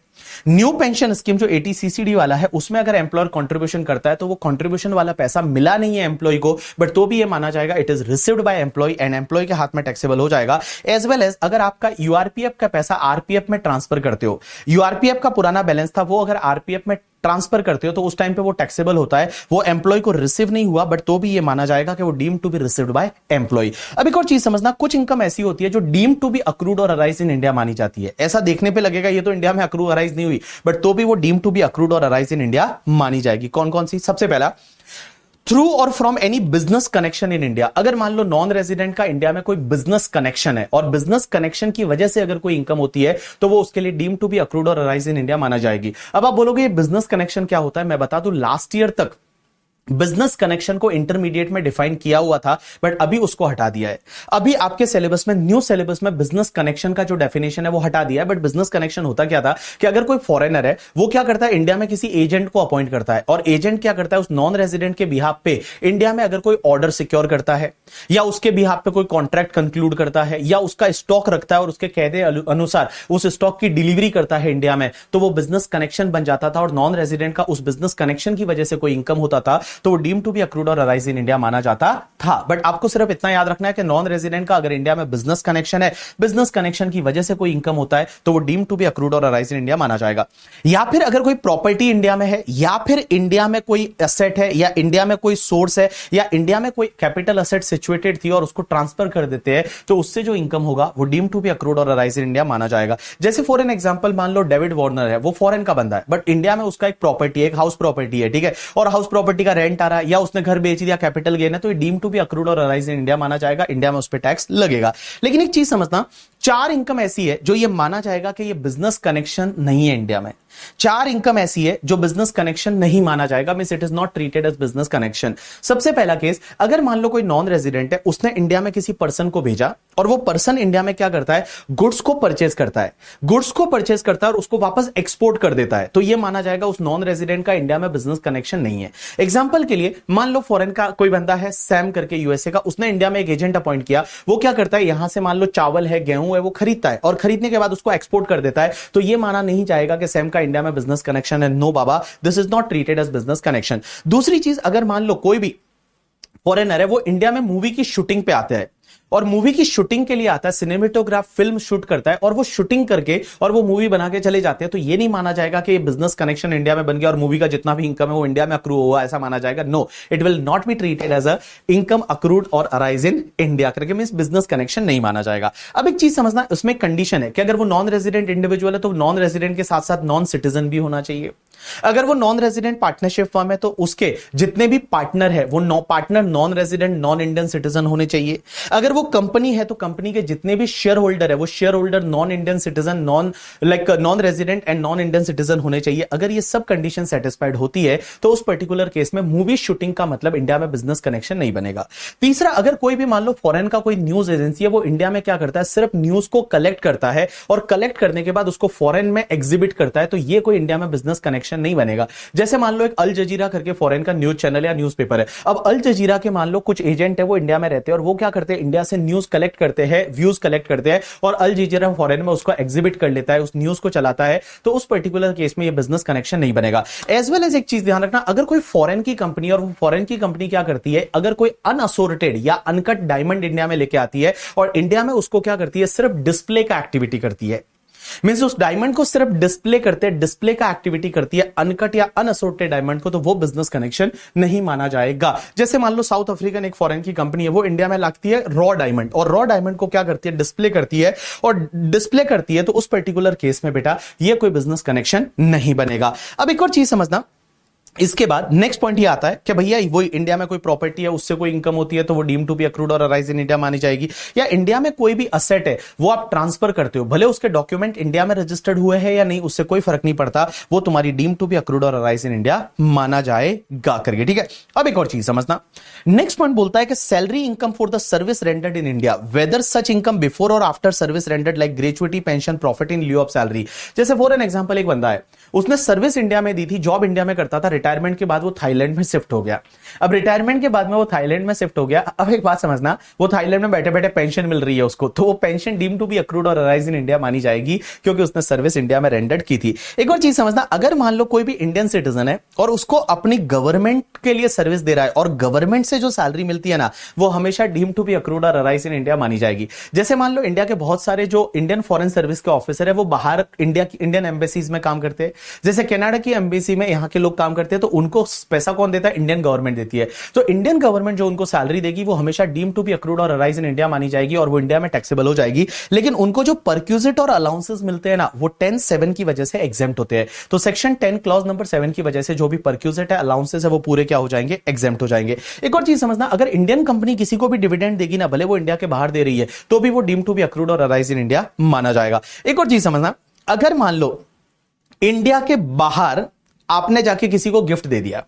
Speaker 1: न्यू पेंशन स्कीम जो 80CCD वाला है उसमें अगर एम्प्लॉयर कंट्रीब्यूशन करता है, तो वो कंट्रीब्यूशन वाला पैसा मिला नहीं है एम्प्लॉय को, बट तो भी ये माना जाएगा it is received by employee and employee के हाथ में टैक्सेबल हो जाएगा। एज वेल एज अगर आपका यूआरपीएफ का पैसा आरपीएफ में ट्रांसफर करते हो, यूआरपीएफ का पुराना बैलेंस था वो अगर आरपीएफ में ट्रांसफर करते हो तो उस टाइम पे वो टैक्सेबल होता है, वो एम्प्लॉय को रिसीव नहीं हुआ, बट तो भी ये माना जाएगा कि वो deem to be received by employee. अब एक और चीज समझना, कुछ इनकम ऐसी होती है जो deem to be accrued or arise in India मानी जाती है। ऐसा देखने पे लगेगा ये तो इंडिया में अक्रू अराइज नहीं हुई, बट तो भी वो deem to be accrued or arise in India मानी जाएगी। कौन कौन सी? सबसे पहला, थ्रू और from any business connection in India. अगर मान लो नॉन रेजिडेंट का इंडिया में कोई बिजनेस कनेक्शन है और बिजनेस कनेक्शन की वजह से अगर कोई इनकम होती है तो वो उसके लिए deem to be accrued or arise in India माना जाएगी। अब आप बोलोगे ये बिजनेस कनेक्शन क्या होता है? मैं बता दूं, लास्ट ईयर तक बिजनेस कनेक्शन को इंटरमीडिएट में डिफाइन किया हुआ था, बट अभी उसको हटा दिया है। अभी आपके सिलेबस में, न्यू सिलेबस में बिजनेस कनेक्शन का जो डेफिनेशन है वो हटा दिया है। बट बिजनेस कनेक्शन होता क्या था कि अगर कोई फॉरेनर है, वो क्या करता है, इंडिया में किसी एजेंट को अपॉइंट करता है, और एजेंट क्या करता है, उस नॉन रेजिडेंट के बिहाफ पे इंडिया में अगर कोई ऑर्डर सिक्योर करता है, या उसके बिहाफ पे कोई कॉन्ट्रैक्ट कंक्लूड करता है, या उसका स्टॉक रखता है और उसके कहने अनुसार उस स्टॉक की डिलीवरी करता है इंडिया में, तो वो बिजनेस कनेक्शन बन जाता था। और नॉन रेजिडेंट का उस बिजनेस कनेक्शन की वजह से कोई इनकम होता था, तो वो deem to be accrued or arise in India माना जाता था। बट आपको सिर्फ इतना याद रखना है कि नॉन रेजिडेंट का अगर इंडिया में बिजनेस कनेक्शन है, बिजनेस कनेक्शन की वजह से कोई इनकम होता है, तो वो deem to be accrued or arise in India माना जाएगा। या फिर अगर कोई प्रॉपर्टी इंडिया में है, या फिर इंडिया में कोई एसेट है, या इंडिया में कोई सोर्स है, या इंडिया में कोई कैपिटल एसेट सिचुएटेड थी और उसको ट्रांसफर कर देते हैं, तो उससे जो इनकम होगा वो deem to be accrued or arise in India माना जाएगा। जैसे फॉर एन एग्जांपल मान लो डेविड वार्नर है, वो फॉरेन का बंदा है, बट इंडिया में उसका एक प्रॉपर्टी है, एक हाउस प्रॉपर्टी है, ठीक है, और हाउस प्रॉपर्टी का रेंट आ रहा है, या उसने घर बेच दिया, कैपिटल गेन है, तो ये deem to be accrued or arise in India माना जाएगा। इंडिया में उस पर टैक्स लगेगा। लेकिन एक चीज समझना, 4 इनकम ऐसी है जो ये माना जाएगा कि ये बिजनेस कनेक्शन नहीं है इंडिया में। 4 इनकम ऐसी है जो बिजनेस कनेक्शन नहीं माना जाएगा, means it is not treated as business connection. सबसे पहला केस, अगर मान लो कोई नॉन रेजिडेंट है, उसने इंडिया में किसी पर्सन को भेजा, और वो पर्सन इंडिया में क्या करता है, गुड्स को परचेज करता है, गुड्स को परचेज करता है और उसको वापस एक्सपोर्ट कर देता है, तो ये माना जाएगा उस नॉन रेजिडेंट का इंडिया में बिजनेस कनेक्शन नहीं है। एग्जांपल के लिए मान लो फॉरेन का कोई बंदा है, सैम करके, यूएसए का, उसने इंडिया में एक एजेंट अपॉइंट किया, वो क्या करता है, यहां से मान लो चावल है, गेहूं है, वो खरीदता है, और खरीदने के बाद उसको एक्सपोर्ट कर देता है, तो ये माना नहीं जाएगा कि सैम का इंडिया में बिजनेस कनेक्शन है। नो बाबा, this is not treated as business connection. दूसरी चीज, अगर मान लो कोई भी फॉरेनर है, वो इंडिया में मूवी की शूटिंग पे आता है, और मूवी की शूटिंग के लिए आता है, सिनेमेटोग्राफ फिल्म शूट करता है, और वो शूटिंग करके और वो मूवी बना के चले जाते हैं, तो ये नहीं माना जाएगा कि ये बिजनेस कनेक्शन इंडिया में बन गया और मूवी का जितना भी इनकम है वो इंडिया में अक्रू हुआ, ऐसा माना जाएगा। No, it will not be treated as a income accrued or arise in India करके, मींस बिजनेस कनेक्शन नहीं माना जाएगा। अब एक चीज समझना, उसमें कंडीशन है कि अगर वो नॉन रेजिडेंट इंडिविजुअल है, तो नॉन रेजिडेंट के साथ साथ नॉन सिटीजन भी होना चाहिए। अगर वो नॉन रेजिडेंट पार्टनरशिप फर्म है, तो उसके जितने भी पार्टनर है वो partner non resident non Indian citizen होने चाहिए। अगर वो कंपनी है, तो कंपनी के जितने भी शेयर होल्डर है, वो share holder non Indian citizen, non resident and non Indian citizen होने चाहिए। अगर ये सब कंडीशन सेटिस्फाइड होती है, तो उस पर्टिकुलर केस में मूवी शूटिंग का मतलब इंडिया में बिजनेस कनेक्शन नहीं बनेगा। तीसरा, अगर कोई भी मान लो फॉरेन का कोई न्यूज एजेंसी है, वो इंडिया में क्या करता है, सिर्फ न्यूज को कलेक्ट करता है, और कलेक्ट करने के बाद उसको फॉरेन में एग्जिबिट करता है, तो ये कोई इंडिया में बिजनेस कनेक्शन नहीं बनेगा। जैसे मान लो एक अल जजीरा करके फॉरेन का न्यूज चैनल या न्यूज़पेपर है। अब अल जजीरा के मान लो कुछ एजेंट है, वो इंडिया में रहते हैं, और वो क्या करते हैं, इंडिया से न्यूज कलेक्ट करते हैं, व्यूज कलेक्ट करते हैं, और अल जजीरा फॉरेन में उसको एग्जिबिट कर लेता है, उस न्यूज को चलाता है, तो उस पर्टिकुलर केस में ये बिजनेस कनेक्शन नहीं बनेगा। एज वेल एज एक चीज ध्यान रखना, अगर कोई फॉरेन की कंपनी, और वो फॉरेन की कंपनी क्या करती है, अगर कोई अनअसोर्टेड या अनकट डायमंड इंडिया में लेके आती है, और इंडिया में उसको क्या करती है, सिर्फ डिस्प्ले का एक्टिविटी करती है, मींस उस डायमंड को सिर्फ डिस्प्ले करते हैं, डिस्प्ले का एक्टिविटी करती है अनकट या अनअसोर्टेड डायमंड को, तो वो बिजनेस कनेक्शन नहीं माना जाएगा। जैसे मान लो साउथ अफ्रीकन एक फॉरेन की कंपनी है, वो इंडिया में लाती है रॉ डायमंड, और रॉ डायमंड को क्या करती है, डिस्प्ले करती है, और डिस्प्ले करती है, तो उस पर्टिकुलर केस में बेटा ये कोई बिजनेस कनेक्शन नहीं बनेगा। अब एक और चीज समझना, इसके बाद नेक्स्ट पॉइंट ये आता है कि भैया वो इंडिया में कोई प्रॉपर्टी है, उससे कोई इनकम होती है, तो वो deem to be accrued or arise in India मानी जाएगी। या इंडिया में कोई भी असेट है, वो आप ट्रांसफर करते हो, भले उसके डॉक्यूमेंट इंडिया में रजिस्टर्ड हुए हैं या नहीं, उससे कोई फर्क नहीं पड़ता, वो तुम्हारी deem to be accrued or arise in India माना जाएगा करके, ठीक है। अब एक और चीज समझना, नेक्स्ट पॉइंट बोलता है कि salary income for the service rendered in India, whether such income before और after service rendered like gratuity, pension, profit in lieu of salary. जैसे फॉर एन एग्जांपल, एक बंदा है, उसने सर्विस इंडिया में दी थी, जॉब इंडिया में करता था, रिटायरमेंट के बाद वो थाईलैंड में शिफ्ट हो गया। अब रिटायरमेंट के बाद में वो थाईलैंड में शिफ्ट हो गया। अब एक बात समझना, वो थाईलैंड में बैठे बैठे पेंशन मिल रही है उसको, तो वो pension deem to be accrued or arise in India मानी जाएगी, क्योंकि उसने सर्विस इंडिया में रेंडर्ड की थी। एक और चीज समझना, अगर मान लो कोई भी इंडियन सिटीजन है और उसको अपनी गवर्नमेंट के लिए सर्विस दे रहा है, और गवर्नमेंट से जो सैलरी मिलती है ना, वो हमेशा deem to be accrued or arise in India मानी जाएगी। जैसे मान लो इंडिया के बहुत सारे जो इंडियन फॉरेन सर्विस के ऑफिसर है, वो बाहर इंडिया की इंडियन एम्बेसीज में काम करते हैं। जैसे कनाडा की एम्बेसी में यहाँ के लोग काम करते हैं, तो उनको पैसा कौन देता है, इंडियन गवर्नमेंट देती है। तो इंडियन गवर्नमेंट जो उनको सैलरी देगी, वो हमेशा deem to be accrued or arise in India मानी जाएगी, और वो इंडिया में टैक्सेबल हो जाएगी। लेकिन उनको जो परक्यूजिट और अलाउंसेस मिलते हैं ना, वो 10(7) की वजह से एग्जेम्प्ट होते हैं। तो सेक्शन 10 क्लॉज नंबर 7 की वजह से जो भी परक्यूजिट है, अलाउंसेस है, वो पूरे क्या हो जाएंगे, एग्जेम्प्ट हो जाएंगे। एक और चीज समझना, अगर इंडियन कंपनी किसी को भी डिविडेंड देगी ना, भले वो इंडिया के बाहर दे रही है, तो भी वो deem to be accrued or arise in India माना जाएगा। एक और चीज समझना, अगर मान लो इंडिया के बाहर आपने जाके किसी को गिफ्ट दे दिया,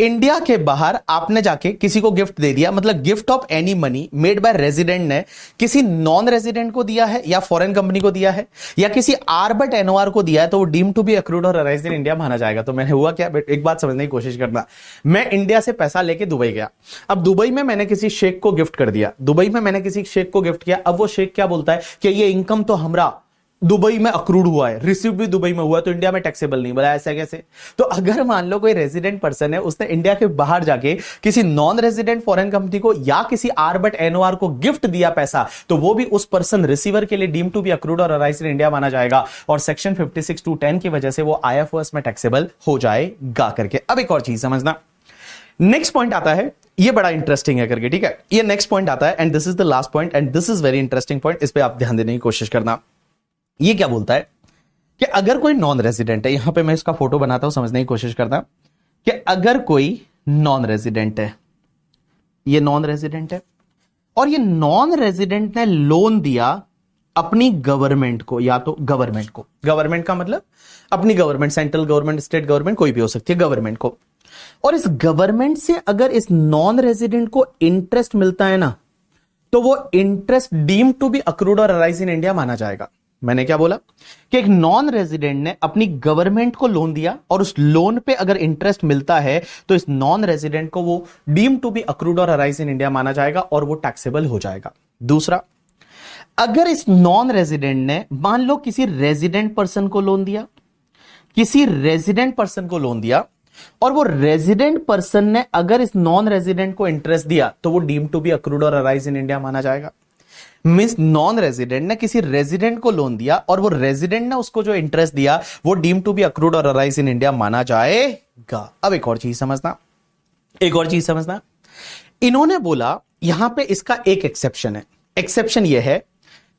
Speaker 1: इंडिया के बाहर आपने जाके किसी को गिफ्ट दे दिया, मतलब gift of any money made by resident ने किसी नॉन रेजिडेंट को दिया है या फॉरेन कंपनी को दिया है या किसी आर बट एनओआर को दिया है, तो वो डीम टू बी अक्रूड और अराइज्ड इन इंडिया माना जाएगा। तो मैंने हुआ क्या, एक बात समझने की कोशिश करना। मैं इंडिया से पैसा लेके दुबई गया, अब दुबई में मैंने किसी शेख को गिफ्ट कर दिया, दुबई में मैंने किसी शेख को गिफ्ट किया। अब वो शेख क्या बोलता है कि ये इनकम तो हमरा दुबई में अक्रूड हुआ है, रिसीव भी दुबई में हुआ, तो इंडिया में टैक्सेबल नहीं। बोला ऐसा कैसे? तो अगर मान लो कोई रेजिडेंट पर्सन है, उसने इंडिया के बाहर जाके किसी नॉन रेजिडेंट फॉरेन कंपनी को या किसी आर बट एनओआर को गिफ्ट दिया पैसा, तो वो भी उस पर्सन रिसीवर के लिए डीम टू बी अक्रूड और अराइज्ड इन इंडिया माना जाएगा, और सेक्शन 56(2)(10) की वजह से वो आईएफओएस में टैक्सेबल हो जाएगा करके। अब एक और चीज समझना, नेक्स्ट पॉइंट आता है, ये बड़ा इंटरेस्टिंग है करके, ठीक है। ये नेक्स्ट पॉइंट आता है and this is the last point and this is very interesting point, इस पे आप ध्यान देने की कोशिश करना। ये क्या बोलता है कि अगर कोई नॉन रेजिडेंट है, यहां पे मैं इसका फोटो बनाता हूं, समझने की कोशिश करता कि अगर कोई नॉन रेजिडेंट है, ये नॉन रेजिडेंट है और ये नॉन रेजिडेंट ने लोन दिया अपनी गवर्नमेंट को, या तो गवर्नमेंट को, गवर्नमेंट का मतलब अपनी government, central government, state government, कोई भी हो सकती है, गवर्नमेंट को, और इस गवर्नमेंट से अगर इस नॉन रेजिडेंट को इंटरेस्ट मिलता है ना, तो वो interest deem to be accrued or arise in India माना जाएगा। मैंने क्या बोला कि एक नॉन रेजिडेंट ने अपनी गवर्नमेंट को लोन दिया और उस लोन पे अगर इंटरेस्ट मिलता है तो इस नॉन रेजिडेंट को वो deem to be accrued or arise in India माना जाएगा और वो टैक्सेबल हो जाएगा। दूसरा, अगर इस नॉन रेजिडेंट ने मान लो किसी रेजिडेंट पर्सन को लोन दिया, किसी रेजिडेंट पर्सन को लोन दिया और वो रेजिडेंट पर्सन ने अगर इस नॉन रेजिडेंट को इंटरेस्ट दिया, तो वो deem to be accrued or arise in India माना जाएगा। मींस नॉन रेजिडेंट ने किसी रेजिडेंट को लोन दिया और वो रेजिडेंट ने उसको जो इंटरेस्ट दिया वो deem to be accrued or arise in India माना जाएगा। अब एक और चीज समझना, एक और चीज समझना, इन्होंने बोला यहां पे इसका एक एक्सेप्शन है। एक्सेप्शन यह है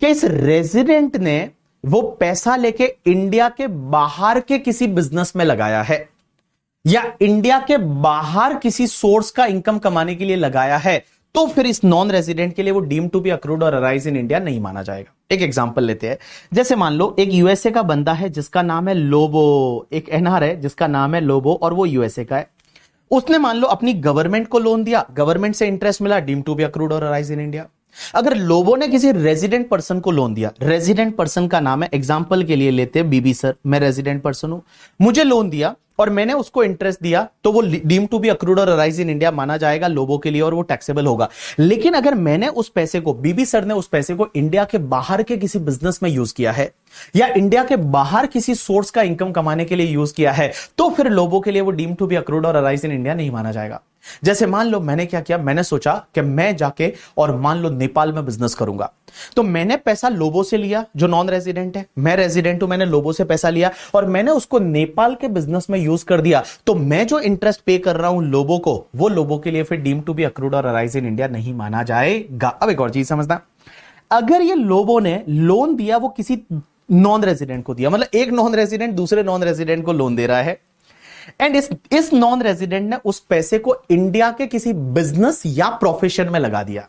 Speaker 1: कि इस रेजिडेंट ने वो पैसा लेके इंडिया के बाहर के किसी बिजनेस में लगाया है या इंडिया के बाहर किसी सोर्स का इनकम कमाने के लिए लगाया है, तो फिर इस नॉन रेजिडेंट के लिए वो deem to be accrued or arise in India नहीं माना जाएगा। एक एग्जांपल लेते हैं, जैसे मान लो एक यूएसए का बंदा है जिसका नाम है लोबो, एक एनआर है जिसका नाम है लोबो और वो यूएसए का है। उसने मान लो अपनी गवर्नमेंट को लोन दिया, गवर्नमेंट से इंटरेस्ट मिला, deem to be accrued or arise in India. अगर लोबो ने किसी रेजिडेंट पर्सन को लोन दिया, रेजिडेंट पर्सन का नाम है, एग्जांपल के लिए लेते हैं बीबी सर, मैं रेजिडेंट पर्सन हूं, मुझे लोन दिया और मैंने उसको इंटरेस्ट दिया, तो वो deem to be accrued or arise in India माना जाएगा लोबो के लिए और वो टैक्सेबल होगा। लेकिन अगर मैंने उस पैसे को, बीबी सर ने उस पैसे को इंडिया के बाहर के किसी बिजनेस में यूज किया है या इंडिया के बाहर किसी सोर्स का इनकम कमाने के लिए यूज किया है, तो फिर लोबो के लिए वो deem to be accrued or arise in India नहीं माना जाएगा। जैसे मान लो मैंने क्या किया, मैंने सोचा कि मैं जाके और मान लो नेपाल में बिजनेस करूंगा, तो मैंने पैसा लोबो से लिया जो नॉन रेजिडेंट है, मैं रेजिडेंट हूं, मैंने लोबो से पैसा लिया और मैंने उसको नेपाल के बिजनेस में यूज कर दिया, तो मैं जो इंटरेस्ट पे कर रहा हूं लोबो को, वो लोबो के लिए फिर deem to be accrued or arise in India नहीं माना जाएगा। अब एक और चीज समझना, अगर ये लोबो ने लोन दिया वो किसी नॉन रेजिडेंट को दिया, मतलब एक नॉन रेजिडेंट दूसरे नॉन रेजिडेंट को लोन दे रहा है एंड इस नॉन रेजिडेंट ने उस पैसे को इंडिया के किसी बिजनेस या प्रोफेशन में लगा दिया,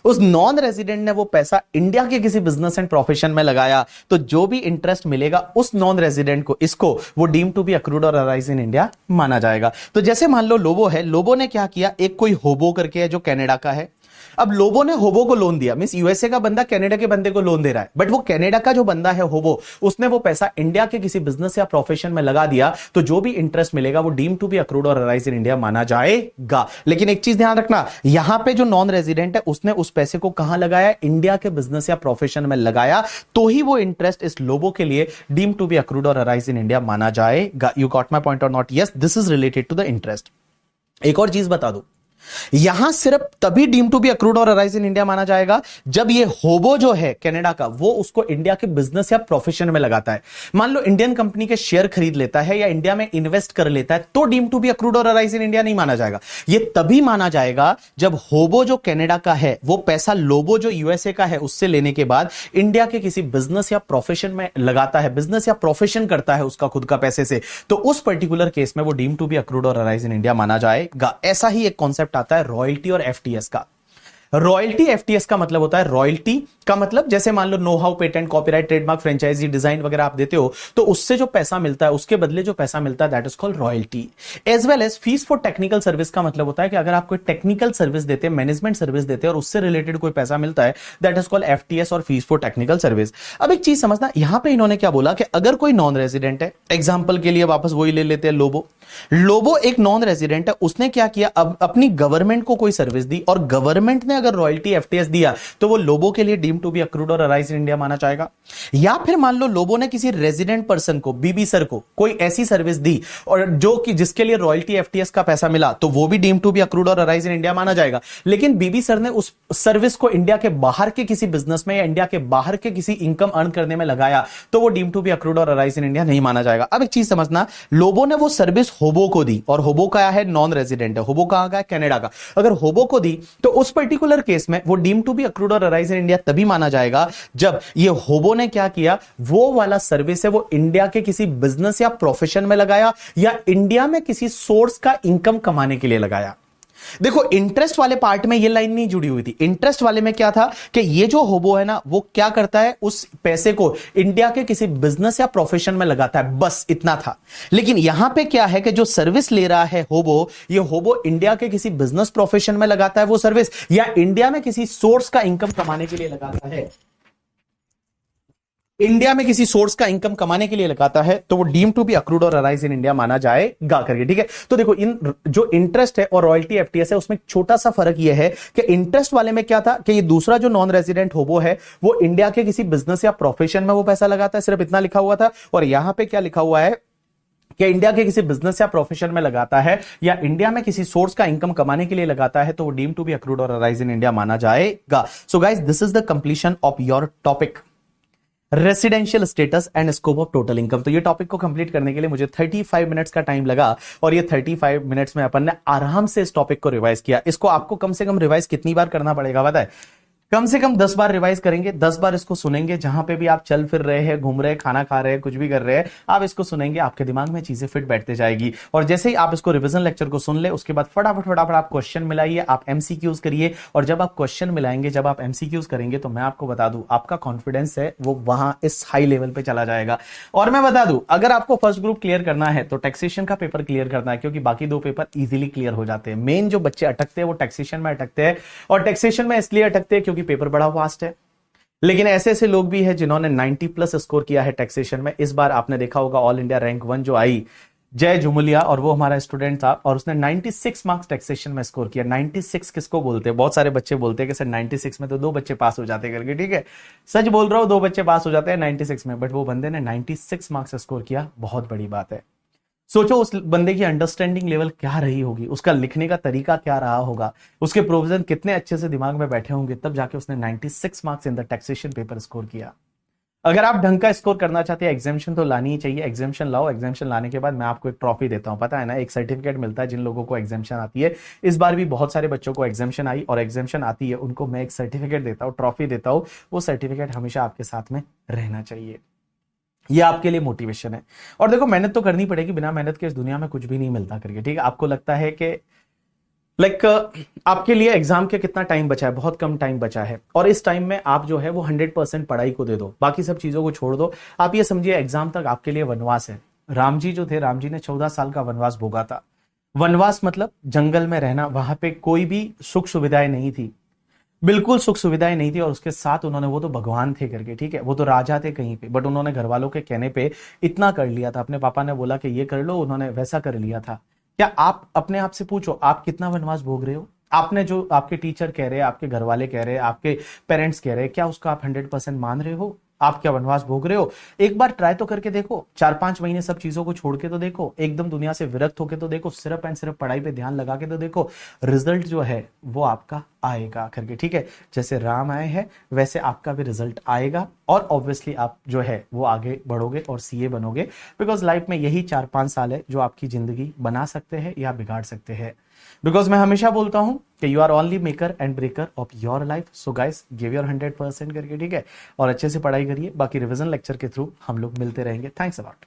Speaker 1: उस नॉन रेजिडेंट ने वो पैसा इंडिया के किसी बिजनेस एंड प्रोफेशन में लगाया, तो जो भी इंटरेस्ट मिलेगा उस नॉन रेजिडेंट को, इसको वो deem to be accrued or arise in India माना जाएगा। तो जैसे मान लो लोबो है, लोबो ने क्या किया, एक कोई होबो करके है जो कनाडा का है, अब लोबो ने होबो को लोन दिया, मींस यूएसए का बंदा कनाडा के बंदे को लोन दे रहा है, बट वो कनाडा का जो बंदा है होबो, उसने वो पैसा इंडिया के किसी बिजनेस या प्रोफेशन में लगा दिया, तो जो भी इंटरेस्ट मिलेगा वो deem to be accrued or arise in India माना जाएगा। लेकिन एक चीज ध्यान रखना, यहां पे जो नॉन रेजिडेंट है उसने उस पैसे को कहां लगाया, इंडिया के बिजनेस या प्रोफेशन में लगाया, तो ही वो इंटरेस्ट इस लोबो के लिए deem to be accrued or arise in India माना जाएगा। You got my point or not? Yes, this is related to the interest. एक और चीज बता दूं, यहां सिर्फ तभी deem to be accrued or arise in India माना जाएगा जब ये होबो जो है कनाडा का, वो उसको इंडिया के बिजनेस या प्रोफेशन में लगाता है। मान लो इंडियन कंपनी के शेयर खरीद लेता है या इंडिया में इन्वेस्ट कर लेता है, तो deem to be accrued or arise in India नहीं माना जाएगा। ये तभी माना जाएगा जब होबो जो कनाडा का है वो पैसा लोबो जो यूएसए का है उससे लेने के बाद इंडिया के किसी बिजनेस या प्रोफेशन में लगाता है, बिजनेस या प्रोफेशन करता है उसका खुद का पैसे से, तो उस पर्टिकुलर केस में वो deem to be accrued or arise in India माना जाएगा। ऐसा ही एक कॉन्सेप्ट आता है रॉयल्टी और एफटीएस का। रॉयल्टी एफटीएस का मतलब होता है, रॉयल्टी का मतलब जैसे मान लो know how, patent, copyright, trademark, franchisee, design वगैरह आप देते हो, तो उससे जो पैसा मिलता है, उसके बदले जो पैसा मिलता है, that is called royalty. As well as fees for technical service का मतलब होता है कि अगर आप कोई टेक्निकल सर्विस देते हैं, मैनेजमेंट सर्विस देते हैं और उससे रिलेटेड कोई पैसा मिलता है, दैट इज कॉल्ड एफटीएस और फीस फॉर टेक्निकल सर्विस। अब एक चीज समझना, यहां पे इन्होंने क्या बोला कि अगर कोई नॉन रेजिडेंट है, एग्जांपल के लिए वापस वही ले लेते हैं, लोबो। लोबो एक नॉन रेजिडेंट है, उसने क्या किया, अब अपनी गवर्नमेंट को कोई सर्विस दी और गवर्नमेंट ने अगर रॉयल्टी एफटीएस दिया, तो वो लोबो के लिए deem to be accrued or arise in India माना जाएगा। या फिर मान लो लोबो ने किसी रेजिडेंट पर्सन को, बीबी सर को कोई ऐसी सर्विस दी और जो कि जिसके लिए रॉयल्टी एफटीएस का पैसा मिला, तो वो भी deem to be accrued or arise in India माना जाएगा। लेकिन बीबी सर ने उस सर्विस को इंडिया के बाहर के किसी बिजनेस में या इंडिया के बाहर के किसी इनकम अर्न करने में लगाया, तो वो deem to be accrued or arise in India नहीं माना जाएगा। अब एक चीज समझना, लोबो ने वो सर्विस होबो को दी, और होबो का है नॉन रेजिडेंट है, होबो कहां का है, कनाडा का। अगर होबो को दी तो उस पर्टिकुलर केस में वो deem to be accrued or arise in India तभी माना जाएगा जब ये होबो ने क्या किया, वो वाला सर्विस है वो इंडिया के किसी बिजनेस या प्रोफेशन में लगाया या इंडिया में किसी सोर्स का इनकम कमाने के लिए लगाया। देखो इंटरेस्ट वाले पार्ट में ये लाइन नहीं जुड़ी हुई थी। इंटरेस्ट वाले में क्या था कि ये जो होबो है ना, वो क्या करता है, उस पैसे को इंडिया के किसी बिजनेस या प्रोफेशन में लगाता है, बस इतना था। लेकिन यहां पे क्या है कि जो सर्विस ले रहा है होबो, ये होबो इंडिया के किसी बिजनेस प्रोफेशन में लगाता है वो सर्विस, या इंडिया में किसी सोर्स का इनकम कमाने के लिए लगाता है, इंडिया में किसी सोर्स का इनकम कमाने के लिए लगाता है, तो वो deem to be accrued or arise in India माना जाएगा करके। ठीक है, तो देखो इन जो इंटरेस्ट है और रॉयल्टी एफटीएस है, उसमें छोटा सा फर्क ये है कि इंटरेस्ट वाले में क्या था कि ये दूसरा जो नॉन रेजिडेंट होबो है, वो इंडिया के किसी बिजनेस या प्रोफेशन में वो पैसा लगाता है, सिर्फ इतना लिखा हुआ था। और यहां पे क्या लिखा हुआ है कि इंडिया के किसी बिजनेस या प्रोफेशन में लगाता है या इंडिया में किसी सोर्स का इनकम कमाने के लिए लगाता है, तो वो deem to be accrued or arise in India माना जाएगा। So guys, this is the completion of your topic residential status and scope of total income. तो ये टॉपिक को कंप्लीट करने के लिए मुझे 35 मिनट्स का टाइम लगा और ये 35 मिनट्स में अपन ने आराम से इस टॉपिक को रिवाइज किया। इसको आपको कम से कम रिवाइज कितनी बार करना पड़ेगा पता है? कम से कम 10 बार रिवाइज करेंगे, 10 बार इसको सुनेंगे। जहां पे भी आप चल फिर रहे हैं, घूम रहे हैं, खाना खा रहे हैं, कुछ भी कर रहे हैं, आप इसको सुनेंगे, आपके दिमाग में चीजें फिट बैठते जाएगी। और जैसे ही आप इसको रिवीजन लेक्चर को सुन ले, उसके बाद फटाफट आप क्वेश्चन मिलाइए, आप एमसीक्यूज करिए। और जब आप क्वेश्चन मिलाएंगे, जब आप एमसीक्यूज करेंगे, तो मैं आपको बता दूं, आपका कॉन्फिडेंस है वो वहां इस हाई लेवल पे चला जाएगा। और मैं बता दूं, अगर आपको फर्स्ट ग्रुप क्लियर करना है तो टैक्सेशन का पेपर क्लियर करना है, क्योंकि बाकी दो पेपर इजीली क्लियर हो जाते हैं। मेन जो बच्चे अटकते हैं वो टैक्सेशन में अटकते हैं, और टैक्सेशन में इसलिए अटकते हैं क्योंकि पेपर बड़ा वास्ट है। लेकिन ऐसे ऐसे लोग भी हैं जिन्होंने 90 प्लस स्कोर किया है टैक्सेशन में। इस बार आपने देखा होगा ऑल इंडिया रैंक 1 जो आई, जय जुमुलिया, और वो हमारा स्टूडेंट था और उसने 96 मार्क्स टैक्सेशन में स्कोर किया। 96 किसको बोलते हैं? बहुत सारे बच्चे बोलते हैं कि सर 96 में तो 2 बच्चे पास हो जाते करके। ठीक है, सच बोल रहा हूं, 2 बच्चे पास हो जाते हैं 96 में, बट वो बंदे ने 96 मार्क्स स्कोर किया, बहुत बड़ी बात है। सोचो उस बंदे की अंडरस्टैंडिंग लेवल क्या रही होगी, उसका लिखने का तरीका क्या रहा होगा, उसके प्रोविजन कितने अच्छे से दिमाग में बैठे होंगे, तब जाके उसने 96 marks in the taxation paper score किया। अगर आप ढंग का स्कोर करना चाहते हैं, एग्जामिशन तो लानी ही चाहिए। एग्जामिशन लाओ, एग्जामिशन लाने के बाद मैं आपको एक ट्रॉफी देता हूं, पता है ना, एक सर्टिफिकेट मिलता है जिन लोगों को एग्जामिशन आती है। इस बार भी बहुत सारे बच्चों को एग्जामिशन आई और एग्जामिशन आती है, उनको मैं एक सर्टिफिकेट देता हूं, ट्रॉफी देता हूं। वो सर्टिफिकेट हमेशा आपके साथ में रहना चाहिए, ये आपके लिए मोटिवेशन है। और देखो, मेहनत तो करनी पड़ेगी, बिना मेहनत के इस दुनिया में कुछ भी नहीं मिलता करके। ठीक है, आपको लगता है कि आपके लिए एग्जाम के कितना टाइम बचा है? बहुत कम टाइम बचा है, और इस टाइम में आप जो है वो 100% पढ़ाई को दे दो, बाकी सब चीजों को छोड़ दो। आप ये समझिए एग्जाम तक आपके लिए वनवास है। राम जी जो थे, राम जी ने 14 साल का वनवास भोगा था। वनवास मतलब जंगल में रहना, वहां पे कोई भी सुख सुविधाएं नहीं थी, बिल्कुल सुख सुविधाएं नहीं थी, और उसके साथ उन्होंने, वो तो भगवान थे करके, ठीक है, वो तो राजा थे कहीं पे, बट उन्होंने घर वालों के कहने पे इतना कर लिया था। अपने पापा ने बोला कि ये कर लो, उन्होंने वैसा कर लिया था। क्या आप अपने आप से पूछो, आप कितना वनवास भोग रहे हो? आपने जो आपके टीचर कह रहे हैं, आपके घर वाले कह रहे हैं, आपके पेरेंट्स कह रहे हैं, क्या उसका आप 100% मान रहे हो? आप क्या वनवास भोग रहे हो? एक बार ट्राई तो करके देखो, 4-5 महीने सब चीजों को छोड़ के तो देखो, एकदम दुनिया से विरक्त होके तो देखो, सिर्फ एंड सिर्फ पढ़ाई पे ध्यान लगा के तो देखो, रिजल्ट जो है वो आपका आएगा करके। ठीक है, जैसे राम आए हैं वैसे आपका भी रिजल्ट आएगा, और ऑब्वियसली आप जो है वो आगे बढ़ोगे और सीए बनोगे, बिकॉज लाइफ में यही 4-5 साल है जो आपकी जिंदगी बना सकते हैं या बिगाड़ सकते हैं। बिकॉज मैं हमेशा बोलता हूं कि you are only maker and breaker of your life. So guys, give your 100% करके। ठीक है, और अच्छे से पढ़ाई करिए, बाकी रिवीजन लेक्चर के थ्रू हम लोग मिलते रहेंगे। Thanks a lot.